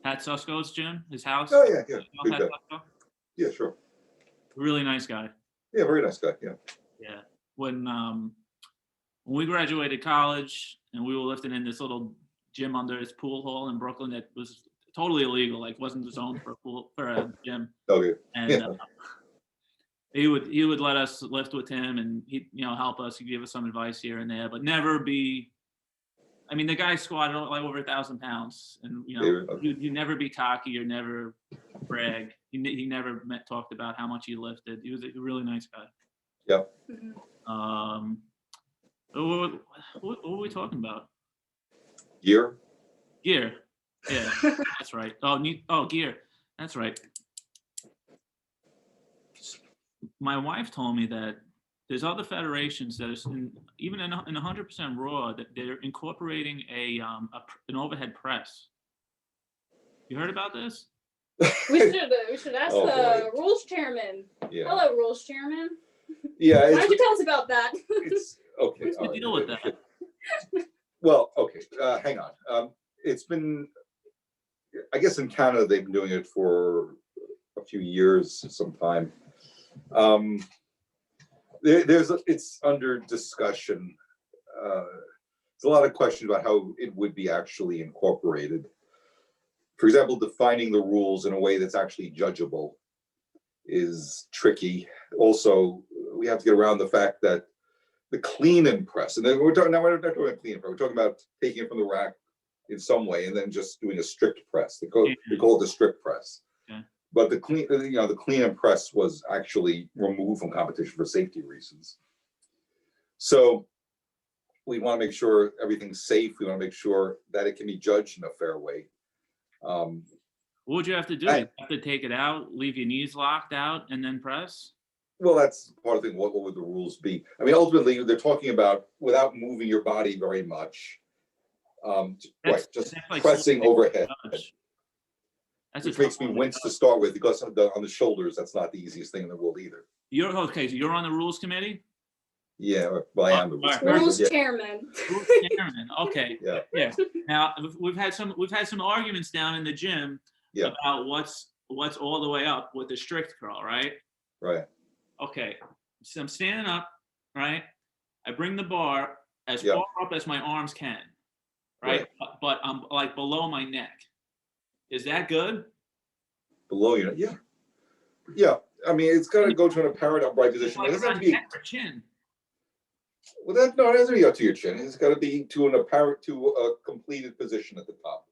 Pat Susko's gym, his house. Oh yeah. Pat Susko? Yeah, sure. Really nice guy. Yeah, very nice guy. Yeah. Yeah. When we graduated college and we were lifting in this little gym under his pool hall in Brooklyn that was totally illegal, like wasn't zoned for a gym. Okay. And he would let us lift with him, and he'd help us. He'd give us some advice here and there, but never be. I mean, the guy squatted like over 1,000 pounds, and you never be cocky or never brag. He never talked about how much he lifted. He was a really nice guy. Yeah. Mm-hmm. What were we talking about? Gear. Gear. Yeah, that's right. Gear. That's right. My wife told me that there's other federations that are even in 100% raw that they're incorporating an overhead press. You heard about this? We should ask the rules chairman. Yeah. Hello, rules chairman. Yeah. Why don't you tell us about that? It's okay. What's the deal with that? Well, okay. Hang on. It's been, I guess in Canada they've been doing it for a few years, some time. It's under discussion. There's a lot of questions about how it would be actually incorporated. For example, defining the rules in a way that's actually judgeable is tricky. Also, we have to get around the fact that the clean and press, and then we're not talking about clean and press, we're talking about taking it from the rack in some way and then just doing a strict press. We call it the strict press. Okay. But the clean and press was actually removed from competition for safety reasons. So we want to make sure everything's safe. We want to make sure that it can be judged in a fair way. What would you have to do? You have to take it out, leave your knees locked out, and then press? Well, that's part of the thing. What would the rules be? I mean, ultimately, they're talking about without moving your body very much, just like pressing overhead. Which makes me wince to start with, because on the shoulders, that's not the easiest thing in the world either. So you're on the rules committee? Yeah, well, I am. All right. Rules Yeah. chairman. Who's chairman? Okay. Yeah. Yeah. Now we've had some arguments down in the gym Yeah. about what's all the way up with the strict curl, right? Right. Okay. So I'm standing up, right? I bring the bar as Yeah. far up as my arms can, right? But I'm like below my neck. Is that good? Below you. Yeah. Yeah. I mean, it's got to go to an apparent upright position. It Like doesn't have around to be. neck or chin. Well, that no, it doesn't be up to your chin. It's got to be to a completed position at the top.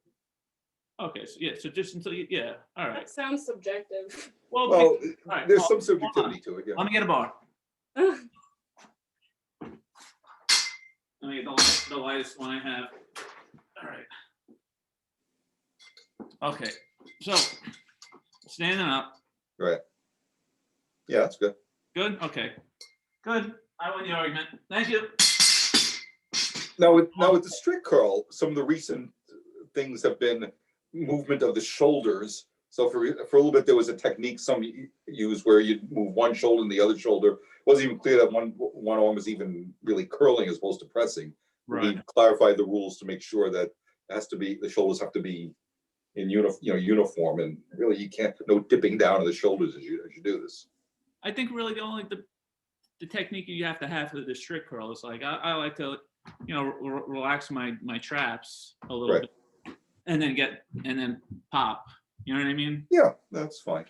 Okay. So yeah. So just until you. Yeah. All right. That sounds subjective. Well, Well, all right, there's well, some subjectivity to it. Yeah. let me get a bar. Let me get the lightest one I have. All right. Okay. So standing up. Right. Yeah, that's good. Good. Okay. Good. I win the argument. Thank you. Now with the strict curl, some of the recent things have been movement of the shoulders. So for a little bit, there was a technique some use where you'd move one shoulder and the other shoulder. It wasn't even clear that one arm was even really curling as opposed to pressing. Right. He clarified the rules to make sure that the shoulders have to be in uniform, and really you can't no dipping down of the shoulders as you do this. I think really the only the technique you have to have for the strict curl is like I like to relax my traps a little Right. bit and then pop. You know what I mean? Yeah, that's fine.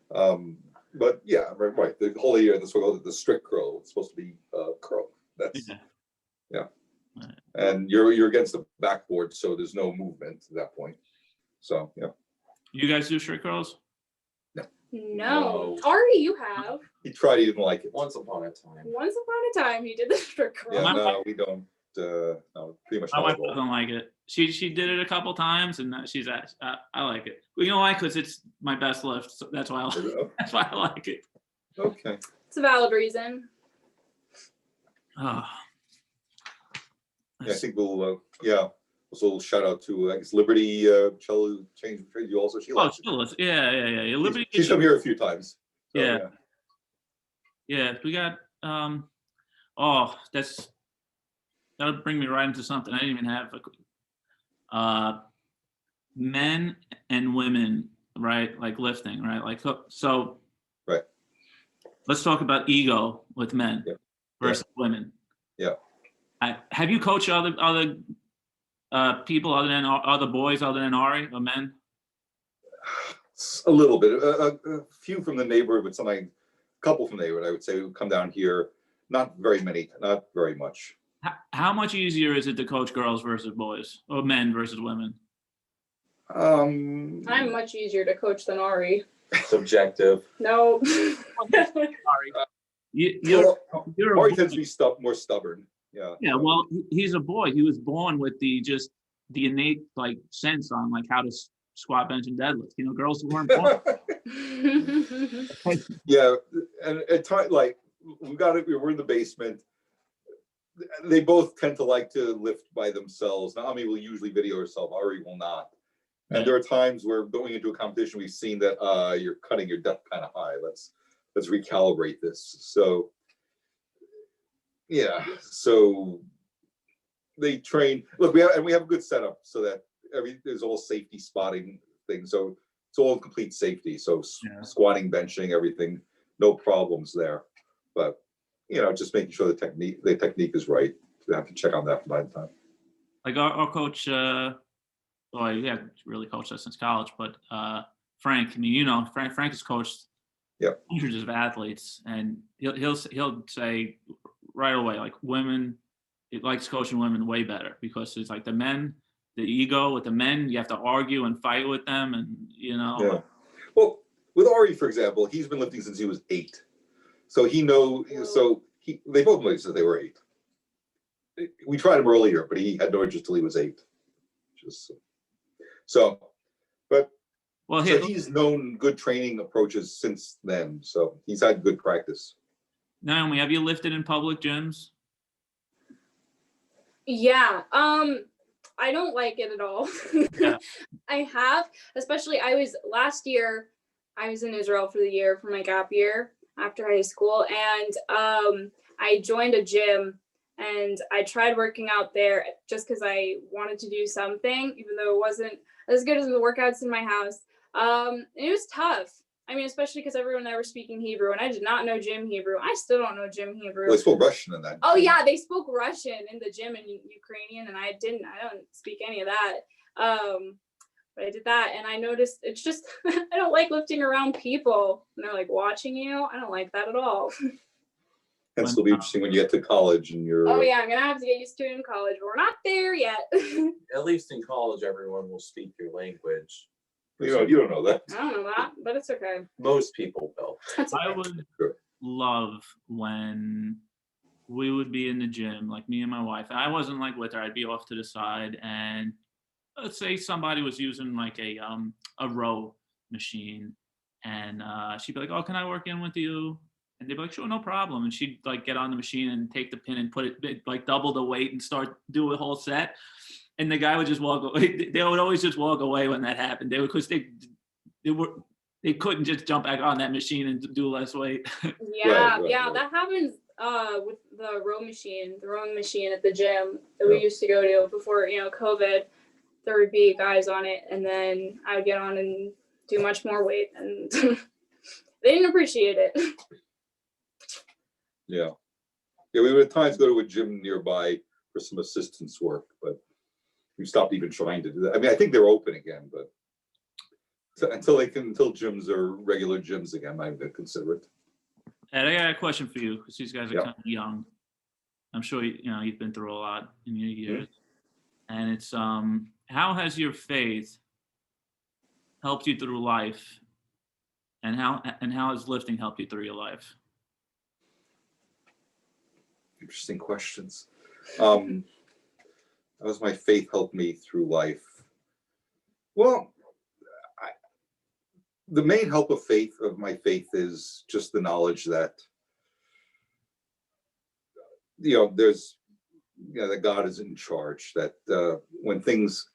But yeah, right. The whole idea, that's what the strict curl. It's supposed to be curl. That's yeah. Right. And you're against the backboard, so there's no movement at that point. So yeah. You guys do strict curls? No. Ari, you have. He tried. He didn't like it. Once upon a time. Once upon a time, he did the strict curl. Yeah, no, we don't. No, pretty much My not wife at all. doesn't like it. She did it a couple times, and she's asked, I like it. Well, you know why? Because it's my best lift. So that's why that's why I like it. Okay. It's a valid reason. Oh. Yeah, I think we'll. Yeah. Also, shout out to I guess Liberty. Shall change trade you also. She Oh, likes it. still is. Yeah. Liberty. She's come here a few times. So, Yeah. Yeah, we got. Oh, that'll bring me right into something I didn't even have. Men and women, right? Like lifting, right? Like so. Right. Let's talk about ego with men versus women. Yeah. Have you coached other people other than other boys other than Ari or men? A little bit, a few from the neighborhood, but a couple from the neighborhood, I would say, who come down here. Not very many, not very much. How much easier is it to coach girls versus boys, or men versus women? I'm much easier to coach than Ari. Subjective. No. You're Ari tends to be more stubborn. Yeah. Yeah, well, he's a boy. He was born with the innate like sense on like how to squat, bench, and deadlift. Girls weren't born. Yeah, and at times, like we're in the basement. They both tend to like to lift by themselves. Naomi will usually video herself. Ari will not. And there are times where going into a competition, we've seen that you're cutting your depth kind of high. Let's recalibrate this. So yeah, so they train. Look, we have a good setup so that there's all safety spotting things. So it's all complete safety. So squatting, benching, everything, no problems there. But just making sure the technique is right. We have to check on that from time to time. Like our coach, he hasn't really coached us since college, but Frank. I mean, Frank has coached hundreds of athletes, and he'll say right away, like women, he likes coaching women way better because it's like the men, the ego with the men, you have to argue and fight with them, and Yeah. Well, with Ari, for example, he's been lifting since he was 8, so he knows. So they both know since they were 8. We tried him earlier, but he had no interest till he was 8. So he's known good training approaches since then. So he's had good practice. Naomi, have you lifted in public gyms? Yeah. I don't like it at all. Yeah. I have, especially last year, I was in Israel for the year for my gap year after high school. And I joined a gym and I tried working out there just because I wanted to do something, even though it wasn't as good as the workouts in my house. It was tough. I mean, especially because everyone there was speaking Hebrew, and I did not know gym Hebrew. I still don't know gym Hebrew. Well, they spoke Russian in that. Oh yeah, they spoke Russian in the gym in Ukrainian, and I don't speak any of that. But I did that, and I noticed it's just I don't like lifting around people, and they're like watching you. I don't like that at all. And it'll be interesting when you get to college and you're. Oh yeah, I'm gonna have to get used to it in college, but we're not there yet. At least in college, everyone will speak your language. You don't know that. I don't know that, but it's okay. Most people will. That's okay. I would love when we would be in the gym, like me and my wife. I wasn't like with her. I'd be off to the side, and let's say somebody was using like a row machine, and she'd be like, "Oh, can I work in with you?" And they'd be like, "Sure, no problem." And she'd like get on the machine and take the pin and put it like double the weight and start do a whole set. And the guy would just walk away. They would always just walk away when that happened. They would, because they couldn't just jump back on that machine and do less weight. Yeah, Right. that happens with the rowing machine at the gym that we used to go to before, COVID. There would be guys on it, and then I would get on and do much more weight, and they didn't appreciate it. Yeah. Yeah, we would at times go to a gym nearby for some assistance work, but we stopped even trying to do that. I mean, I think they're open again, but until gyms are regular gyms again, I'm going to consider it. Ed, I got a question for you, because these guys are Yeah. kind of young. I'm sure you've been through a lot in your years, and it's how has your faith helped you through life, and how has lifting helped you through your life? Interesting questions. How has my faith helped me through life? Well, the main help of my faith is just the knowledge that, there's, that God is in charge, that when things,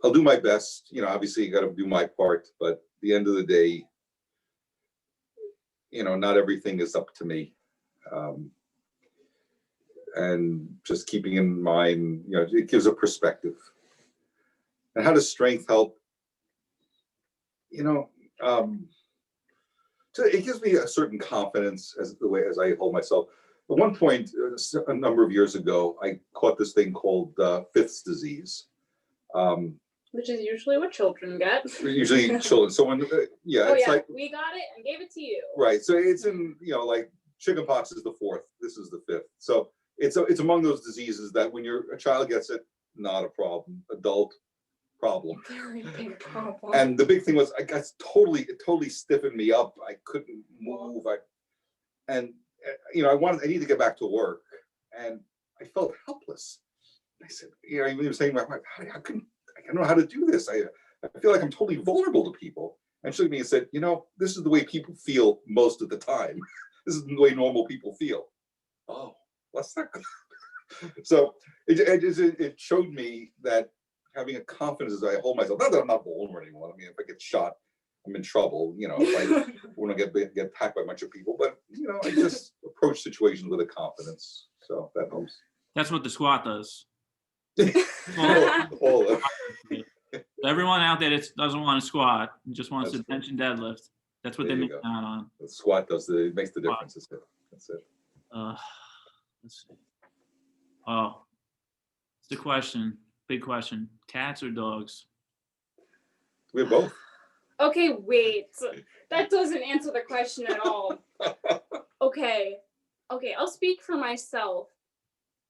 I'll do my best, obviously you got to do my part, but at the end of the day, not everything is up to me. And just keeping in mind, it gives a perspective. And how does strength help? So it gives me a certain confidence as I hold myself. At one point, a number of years ago, I caught this thing called Fifth's disease. Which is usually what children get. Usually children. So when, like, we got it and gave it to you. Right. So it's in, like chickenpox is the fourth. This is the fifth. So it's among those diseases that when a child gets it, not a problem. Adult, problem. Very big problem. And the big thing was, it totally stiffened me up. I couldn't move. I needed to get back to work, and I felt helpless. I said, I even was saying to my wife, I don't know how to do this. I feel like I'm totally vulnerable to people. And she looked at me and said, this is the way people feel most of the time. This is the way normal people feel. Oh, what's that? So it showed me that having a confidence as I hold myself, not that I'm not vulnerable anymore. I mean, if I get shot, I'm in trouble, if I want to get attacked by a bunch of people, but I just approach situations with a confidence. So that helps. That's what the squat does. All Everyone out there that doesn't want to squat and just wants to bench and deadlift, that's what There they you make go. out on. The squat it makes the difference. That's it. Let's see. Oh, it's the question. Big question. Cats or dogs? We have both. Okay, wait. That doesn't answer the question at all. Okay, I'll speak for myself.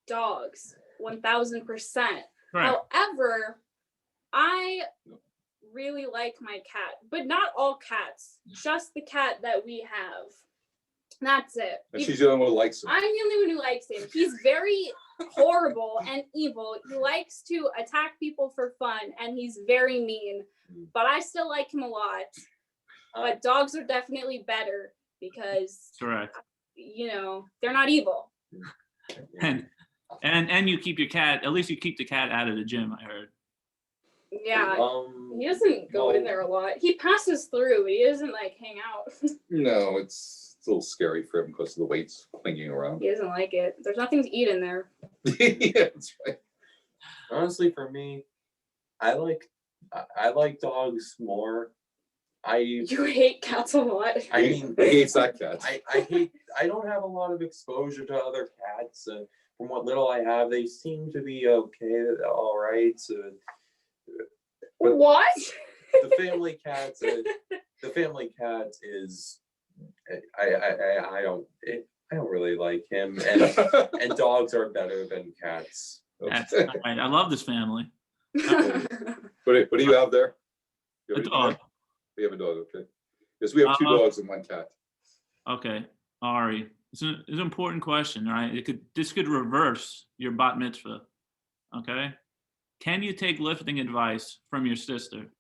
Dogs, 1000%. Right. However, I really like my cat, but not all cats, just the cat that we have. That's it. And she's the only one who likes him. I'm the only one who likes him. He's very horrible and evil. He likes to attack people for fun, and he's very mean. But I still like him a lot. But dogs are definitely better because, Correct. they're not evil. And you keep your cat. At least you keep the cat out of the gym, I heard. Yeah. He doesn't go in there a lot. He passes through, but he doesn't hang out. No, it's It's a little scary for him because of the weights clinging around. He doesn't like it. There's nothing to eat in there. Yeah, that's right. Honestly, for me, I like dogs more. You hate cats a lot. I mean, He hates that cat. I don't have a lot of exposure to other cats. From what little I have, they seem to be okay, all right. But What? the family cat is, I don't really like him, and dogs are better than cats. That's all right. I love this family. What do you have there? You A have dog. there? We have a dog, okay. Yes, we have 2 dogs and 1 cat. Okay, Ari, it's an important question, right? This could reverse your bat mitzvah. Okay, can you take lifting advice from your sister?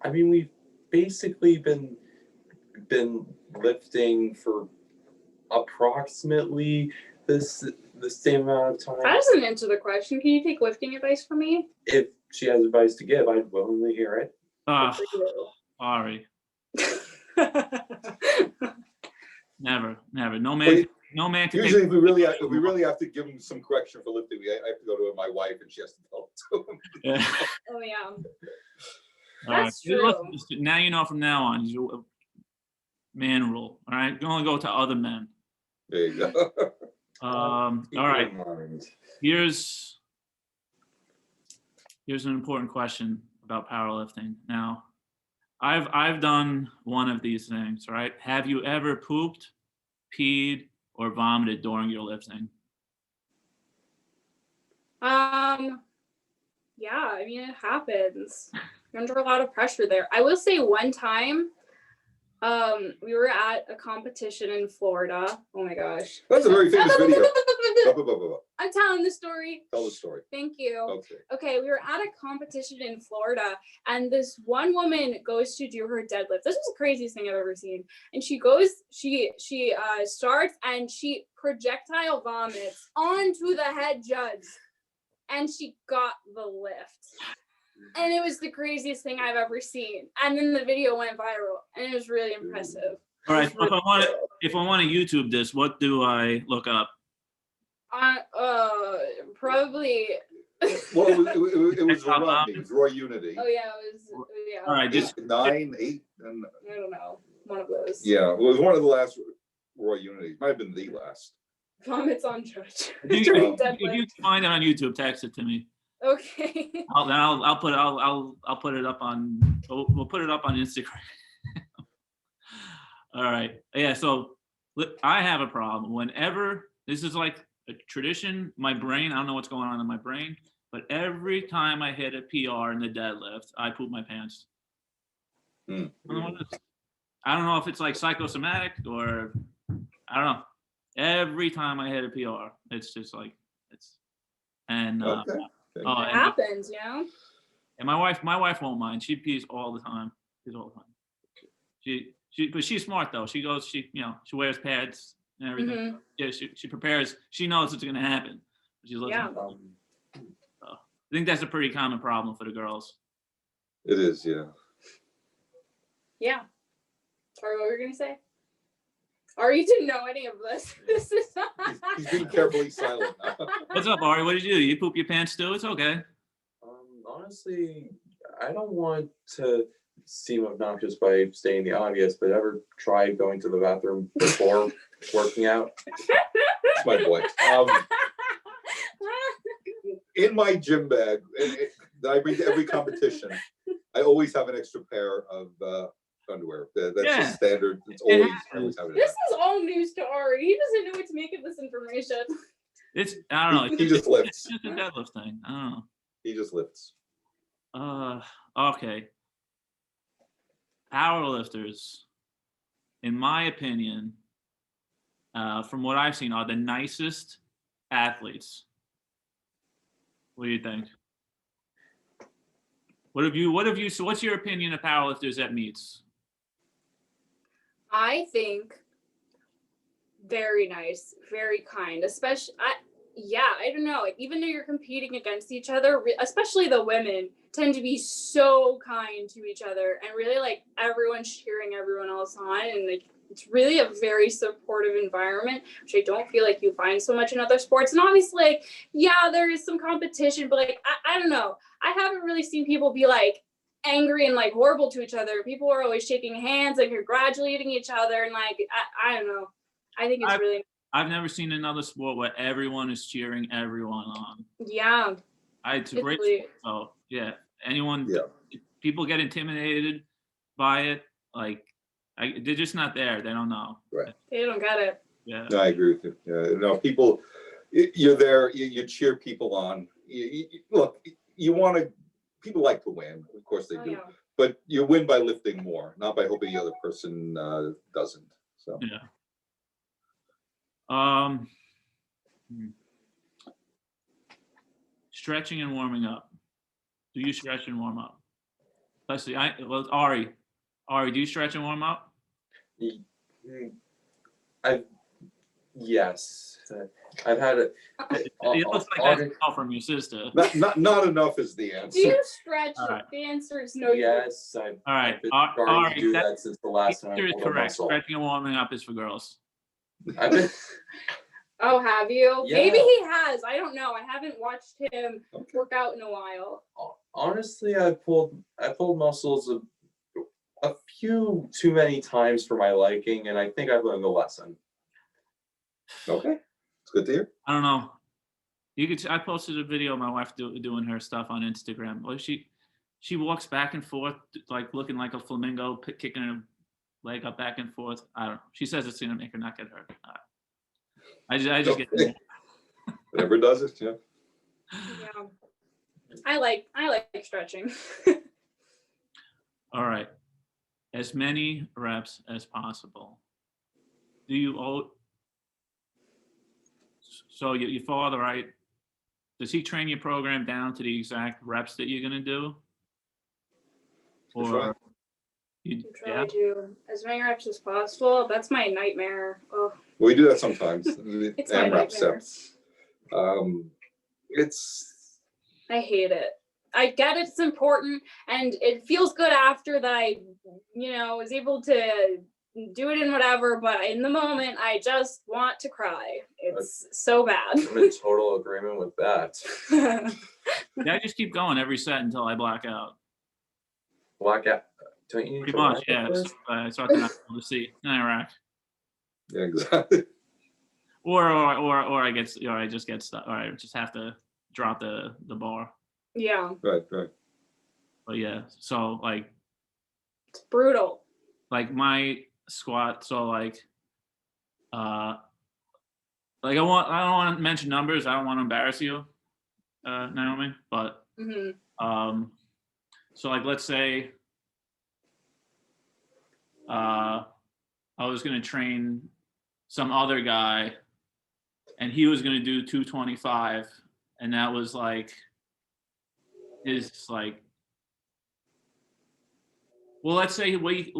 I mean, we've basically been lifting for approximately the same amount of time. That doesn't answer the question. Can you take lifting advice from me? If she has advice to give, I'd willingly hear it. Good for you. Ari, never. No man can Usually, take. if we really have to give him some correction for lifting, I have to go to my wife and she has to tell it to him. Yeah. Oh yeah. All right. That's true. Now you know from now on, you man rule. All right, you only go to other men. There you go. All right. Here's an important question about powerlifting. Now, I've done one of these things, right? Have you ever pooped, peed, or vomited during your lifting? Yeah, I mean it happens. You're under a lot of pressure there. I will say one time, we were at a competition in Florida. Oh my gosh. That's a very famous video. I'm telling the story. Tell the story. Thank you. Okay. Okay, we were at a competition in Florida, and this one woman goes to do her deadlift. This was the craziest thing I've ever seen. And she starts and she projectile vomits onto the head judge, and she got the lift. And it was the craziest thing I've ever seen. And then the video went viral, and it was really impressive. All right. So if I want to YouTube this, what do I look up? Probably. Well, it was a run. It was Roy Unity. Oh yeah, it was. Yeah. All right. Just 9, 8, and I don't know. One of those. yeah, it was one of the last Roy Unity. Might have been the last. Vomits on judge. if During you deadlift. find it on YouTube, text it to me. Okay. I'll put it up on. We'll put it up on Instagram. All right. Yeah. So I have a problem. Whenever this is like a tradition, my brain. I don't know what's going on in my brain, but every time I hit a PR in the deadlift, I poop my pants. Mm. I don't know if it's like psychosomatic or I don't know. Every time I hit a PR, it's just like it's and. Okay. It happens, you know. And my wife won't mind. She pees all the time. But she's smart though. She wears pads and everything. Mm-hmm. Yeah, she prepares. She knows it's gonna happen. She's Yeah. I think that's a pretty common problem for the girls. It is, yeah. Yeah. Sorry, what were you gonna say? Ari didn't know any of this. This is. He's being carefully silent now. What's up, Ari? What did you do? You poop your pants too? It's okay. Honestly, I don't want to seem obnoxious by stating the obvious, but ever try going to the bathroom before working out? That's my boy. In my gym bag that I bring to every competition, I always have an extra pair of underwear. That's just standard. It's always have it. This is all news to Ari. He doesn't know what to make of this information. I don't know. He just lifts. It's just a deadlift thing. I don't know. He just lifts. Okay. Powerlifters, in my opinion, from what I've seen, are the nicest athletes. What do you think? So what's your opinion of powerlifters at meets? I think very nice, very kind, especially, I don't know, even though you're competing against each other, especially the women, tend to be so kind to each other and really like everyone's cheering everyone else on, and like it's really a very supportive environment, which I don't feel like you find so much in other sports. And obviously, like, yeah, there is some competition, but like I don't know. I haven't really seen people be like angry and like horrible to each other. People are always shaking hands and congratulating each other, and like I don't know. I think it's really. I've never seen another sport where everyone is cheering everyone on. Yeah. It's a great really- sport, so yeah. Anyone, Yeah. people get intimidated by it. Like, they're just not there. They don't know. They don't get it. Yeah. I agree with you. Yeah, no, people, you're there, you cheer people on. Look, you want to, people like to win. Of course they do. Yeah. But you win by lifting more, not by hoping the other person doesn't. So. Yeah. Stretching and warming up. Do you stretch and warm up? Let's see. Ari, do you stretch and warm up? Yes. I've had it. It looks like that's all from your sister. Not enough is the Do answer. you stretch? All right. The answer is no. Yes, All right. I've been starting Ari, to do that since the last time I answer is pulled a correct. muscle. Stretching and warming up is for girls. I've been, Oh, have you? Yeah. Maybe he has. I don't know. I haven't watched him work out in a while. honestly, I pulled muscles a few too many times for my liking, and I think I've learned the lesson. Okay, it's good to hear. I don't know. I posted a video of my wife doing her stuff on Instagram. Well, she walks back and forth, like looking like a flamingo, kicking her leg up back and forth. I don't know. She says it's gonna make her not get hurt. I just get. Whatever does it, yeah. Yeah. I like stretching. All right. As many reps as possible. Do you so your father, right? Does he train your program down to the exact reps that you're gonna do? That's right. Or you, Try yeah? to as many reps as possible. That's my nightmare. Oh, We do that sometimes. The it's my AMRAP nightmare. steps. It's I hate it. I get it's important, and it feels good after that I, was able to do it in whatever, but in the moment, I just want to cry. It's so bad. I'm in total agreement with that. Yeah, I just keep going every set until I black out. Blackout. Don't you need Pretty to much, black yeah. out first? I start to not be able to see in Iraq. yeah, exactly. Or I just get stuck. Or I just have to drop the bar. Yeah, Right. But yeah, so it's brutal. like my squat. So I don't want to mention numbers. I don't want to embarrass you, Naomi. But Hmm. so let's say I was gonna train some other guy, and he was gonna do 225, and that was his well, let's say week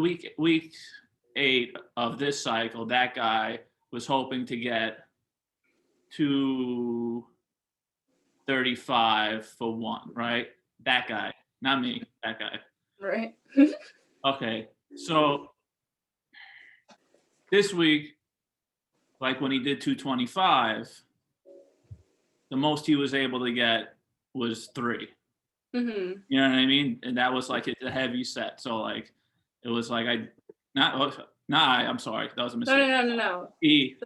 8 of this cycle, that guy was hoping to get 235 for one, right? That guy, not me, that guy. Right. Okay, so this week, when he did 225, the most he was able to get was 3. Hmm. You know what I mean? And that was a heavy set. So it was I'm sorry, that was a mistake. No. The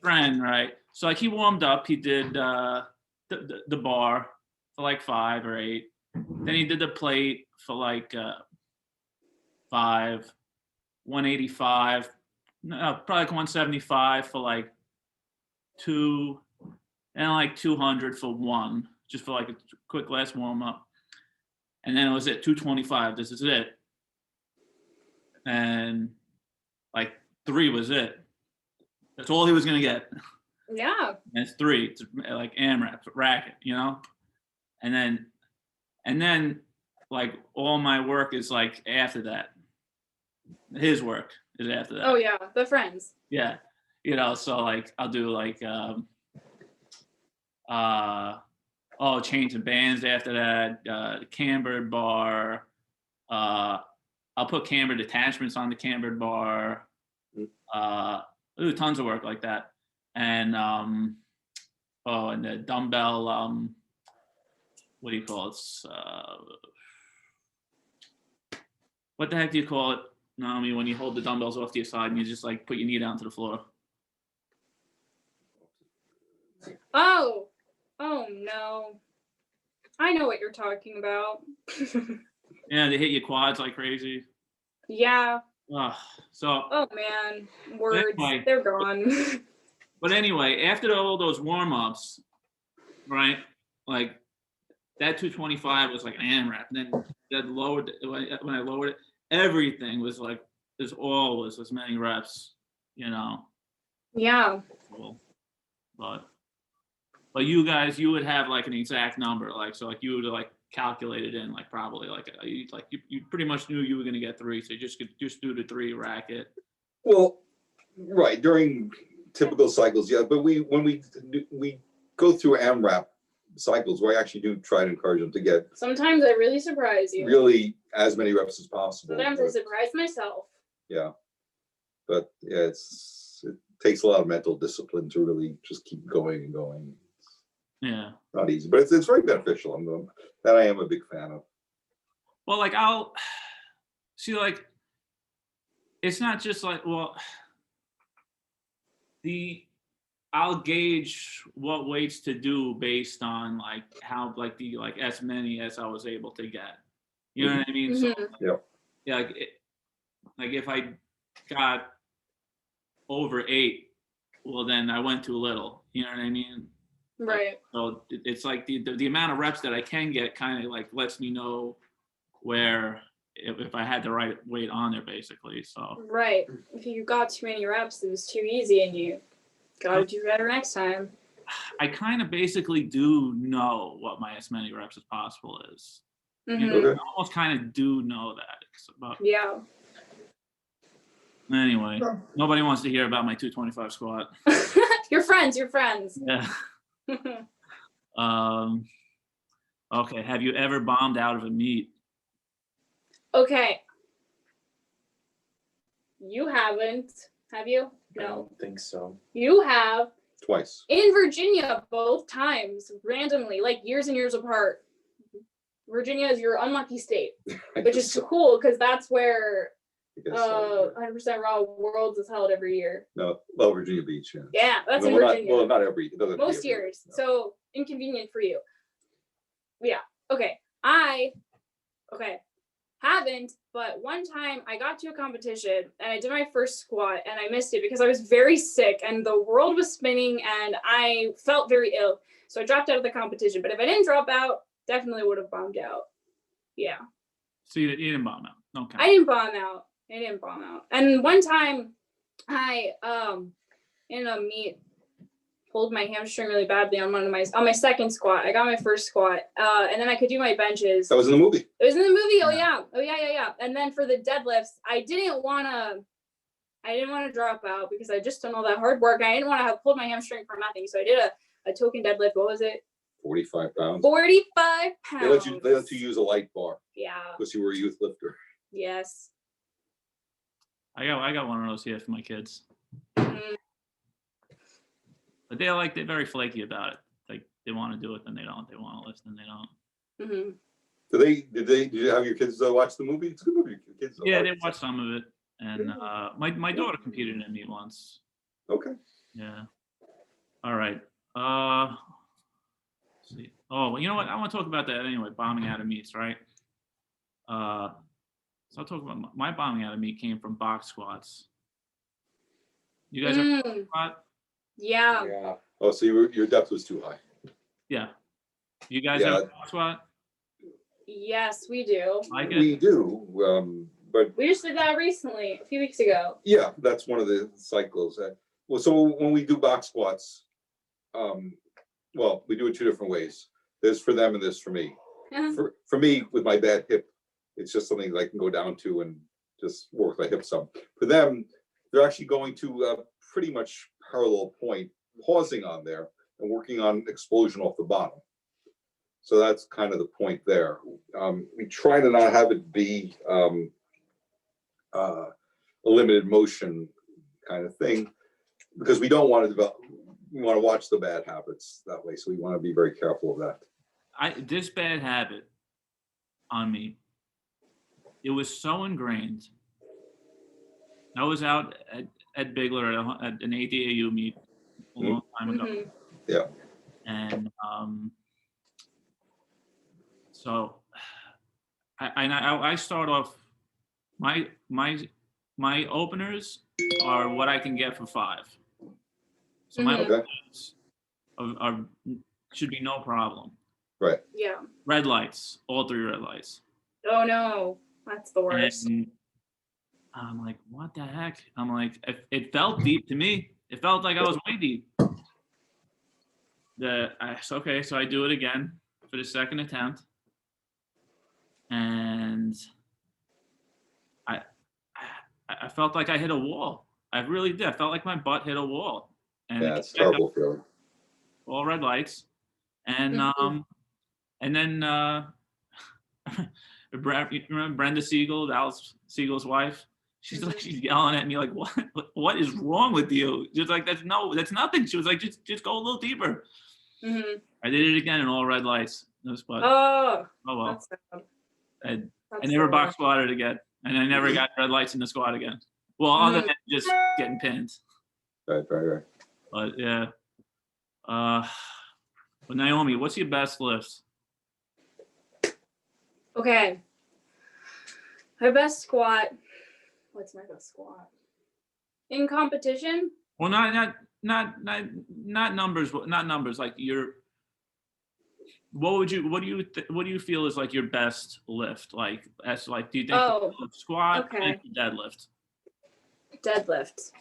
friend. Right? So he warmed up. He did the bar for 5 or 8. Then he did the plate for 5, 185. No, probably 175 for 2, and 200 for 1, just for a quick last warm up. And then it was at 225. This is it. And 3 was it. That's all he was gonna get. Yeah. And it's 3. It's AMRAP racket, And then all my work is after that. His work is after that. Oh yeah, the friends. Yeah. So I'll do Oh, chains and bands after that, cambered bar. I'll put cambered attachments on the cambered bar. I do tons of work like that. And and the dumbbell, what do you call it? What the heck do you call it, Naomi, when you hold the dumbbells off to your side and you just like put your knee down to the floor? Oh no. I know what you're talking about. Yeah, they hit your quads like crazy. Yeah. So. Oh man, words, Anyway. they're gone. But anyway, after all those warm-ups, right? Like that 225 was like an AMRAP. And then that lowered, when I lowered it, everything was like, was as many reps, you know. Yeah. Cool. But you guys, you would have like an exact number, like, so like you would like calculate it in like probably like you pretty much knew you were gonna get 3, so you just do the 3 racket. Well, right, during typical cycles, yeah, but when we go through AMRAP cycles, where I actually do try to encourage them to get Sometimes I really surprise you. really as many reps as possible. Sometimes I surprise myself. Yeah, but yeah, it takes a lot of mental discipline to really just keep going and going. Yeah. Not easy, but it's very beneficial. I am a big fan of. Well, like I'll see, like it's not just like, well, I'll gauge what weights to do based on like how like as many as I was able to get. You know what I mean? Mm-hmm. So yeah, like if I got over 8, well then I went too little. You know what I mean? Right. So it's like the amount of reps that I can get kind of like lets me know where if I had the right weight on there, basically. So right. If you got too many reps, it was too easy, and you got to do better next time. I kind of basically do know what my as many reps as possible is. Mm-hmm. You know, I almost kind of do know that. But yeah. Anyway, nobody wants to hear about my 225 squat. You're friends. Yeah. Okay. Have you ever bombed out of a meet? Okay. You haven't, have you? I No. don't think so. You have. Twice. In Virginia, both times, randomly, like years and years apart. Virginia is your unlucky state, which is cool because that's where 100% Raw Worlds is held every year. No, well, Virginia Beach, yeah. Yeah, that's no, in Virginia. Not every. It doesn't Most years. Year, no. So inconvenient for you. Yeah. Okay. Haven't, but one time I got to a competition and I did my first squat and I missed it because I was very sick and the world was spinning and I felt very ill. So I dropped out of the competition. But if I didn't drop out, definitely would have bombed out. Yeah. So you didn't bomb out? Okay. I didn't bomb out. And one time I in a meet pulled my hamstring really badly on my second squat. I got my first squat, and then I could do my benches. That was in the movie. It was in the movie. Oh yeah. And then for the deadlifts, I didn't want to drop out because I just done all that hard work. I didn't want to have pulled my hamstring for nothing. So I did a token deadlift. What was it? 45 pounds. 45 pounds. They let you use a light bar. Yeah. Because you were a youth lifter. Yes. I got one of those here for my kids. Mm-hmm. But they're very flaky about it. Like they want to do it, then they don't. They want to lift, then they don't. Mm-hmm. Did you have your kids watch the movie? It's a good movie. Kids they watched some of it, and my daughter competed in me once. Okay. Yeah. All right. Let's see. Oh, well, you know what? I want to talk about that anyway. Bombing out of meets, right? So I'll talk about my bombing out of meet came from box squats. You guys ever squat? Yeah. Oh, so your depth was too high. Yeah. You guys ever box squat? Yes, we do. We do, but we just did that recently, a few weeks ago. Yeah, that's one of the cycles. Well, so when we do box squats, we do it 2 different ways. There's for them and there's for me. For me, with my bad hip, it's just something that I can go down to and just work my hip some. For them, they're actually going to a pretty much parallel point, pausing on there and working on explosion off the bottom. So that's kind of the point there. We try to not have it be a limited motion kind of thing, because we don't want to develop, we want to watch the bad habits that way. So we want to be very careful of that. This bad habit on me, it was so ingrained. I was out at Bigler at an ADAU meet a long time ago. Mhm. Yeah. And so I start off, my openers are what I can get for 5. So my Mhm. Okay. openers are should be no problem. Right. Yeah. Red lights, all 3 red lights. Oh no, that's the worst. And I'm like, what the heck? I'm like, it felt deep to me. It felt like I was way deep. Okay, so I do it again for the second attempt. And I felt like I hit a wall. I really did. I felt like my butt hit a wall. And Yeah, it's a terrible feeling. all red lights. And and then you remember Brenda Siegel, Alice Siegel's wife? She's like, she's yelling at me like, what is wrong with you? Just like, that's nothing. She was like, just go a little deeper. Mhm. I did it again in all red lights. But Oh, well. that's sad. I That's never the box worst. squatted again. And I never got red lights in the squat again. Well, other than just getting pinned. Right. But yeah. But Naomi, what's your best lift? Okay. My best squat. What's my best squat? In competition? Well, not numbers. Not numbers. Like what do you feel is like your best lift? Like as like, do you think squat, okay. bench, deadlift? Deadlift.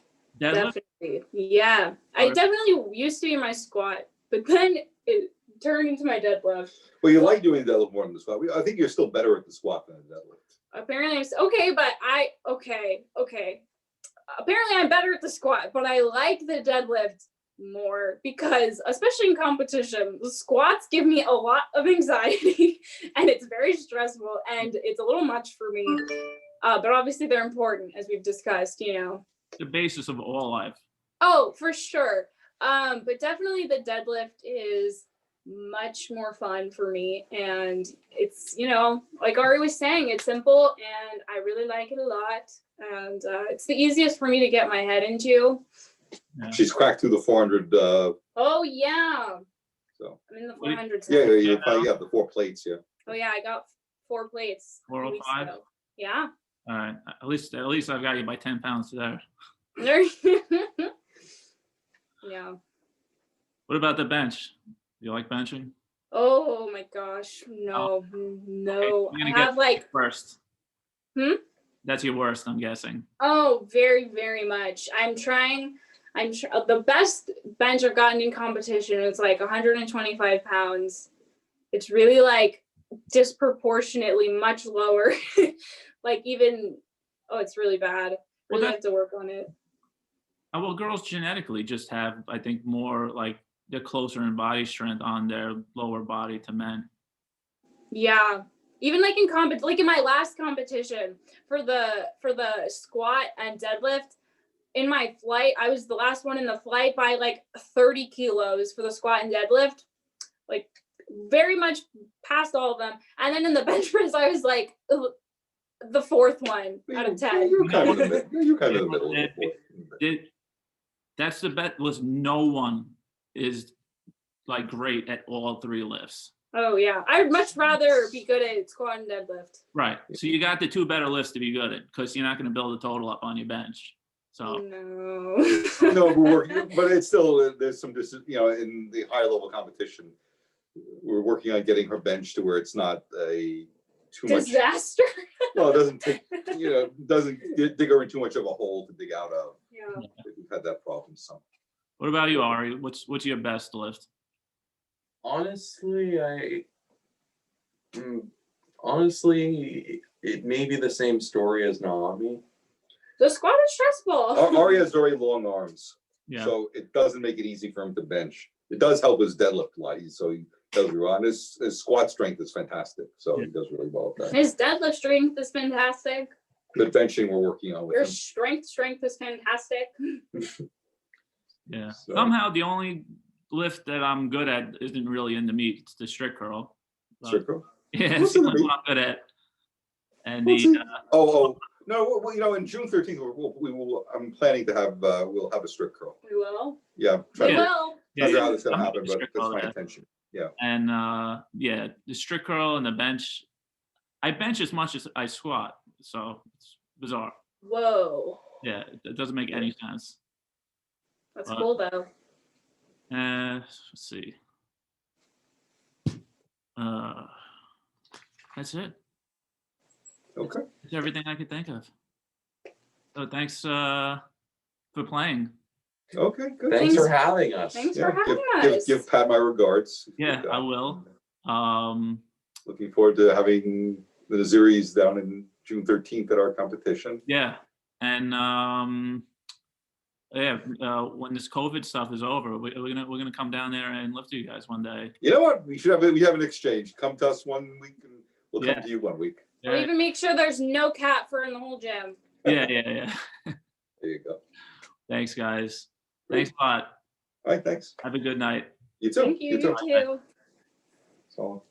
Deadlift. Definitely. Yeah. I definitely used to be my squat, but then it turned into my deadlift. Well, you like doing the deadlift more than the squat. I think you're still better at the squat than the deadlift. Apparently, okay. Apparently, I'm better at the squat, but I like the deadlift more because, especially in competition, the squats give me a lot of anxiety and it's very stressful and it's a little much for me. But obviously, they're important, as we've discussed, The basis of all life. Oh, for sure. But definitely the deadlift is much more fun for me. And it's, like Ari was saying, it's simple and I really like it a lot. And it's the easiest for me to get my head into. Yeah. She's cracked through the 400. Oh, yeah. So I'm in the 400s. yeah, the 4 plates. Yeah. Oh, yeah. I got 4 plates. 405? Yeah. All right. At least I've got you by 10 pounds there. Yeah. What about the bench? You like benching? Oh my gosh. No. Okay, I have like worst. That's your worst, I'm guessing. Oh, very, very much. I'm sure the best bench I've gotten in competition is like 125 pounds. It's really like disproportionately much lower. Like it's really bad. Really have to work on it. Well, girls genetically just have, I think, more like they're closer in body strength on their lower body to men. Yeah. Even like in my last competition for the squat and deadlift, in my flight, I was the last one in the flight by like 30 kilos for the squat and deadlift, like very much past all of them. And then in the bench press, I was like the 4th one out of 10. You're kind of in the middle of the 4th. That's the bet. No one is like great at all 3 lifts. Oh yeah, I'd much rather be good at squat and deadlift. Right. So you got the 2 better lifts to be good at, because you're not going to build a total up on your bench. So No, we're working, but it's still, there's some, in the higher level competition, we're working on getting her bench to where it's not a too much disaster. No, it doesn't take, doesn't dig her in too much of a hole to dig out of. Yeah. We've had that problem some. What about you, Ari? What's your best lift? Honestly, it may be the same story as Naomi. The squat is stressful. Ari has very long arms, Yeah. so it doesn't make it easy for him to bench. It does help his deadlift a lot, so Does really well. And his squat strength is fantastic. So he does really well at that. His deadlift strength is fantastic. The benching we're working on with Your him. strength is fantastic. Yeah. So- Somehow the only lift that I'm good at isn't really in the meet. It's the strict curl. But, Circle. yeah, What's it's the in the only meet? one I'm good at. And What's the it? Oh, no, well, you know, in June 13th, we will, I'm planning to have, we'll have a strict curl. We will. Yeah, We trying to will. figure out how that's gonna I'm happen, doing but strict that's curl my there. intention. And yeah, the strict curl and the bench. I bench as much as I squat, so it's bizarre. Whoa. Yeah, it doesn't make any sense. That's cool though. Let's see. That's it. Okay. That's everything I could think of. So thanks for playing. Okay, good. Thanks for having us. Thanks Yeah, for having give us. give Pat my regards. Yeah, I will. Looking forward to having the Naziris down in June 13th at our competition. Yeah, and yeah, when this COVID stuff is over, we're gonna come down there and lift you guys one day. You know what? We have an exchange. Come to us one week and we'll come to you one week. We'll Yeah, even make sure there's no cat fur in the whole gym. yeah. There you go. Thanks, guys. Thanks a lot. All right, thanks. Have a good night. You too. Thank you. You too. So.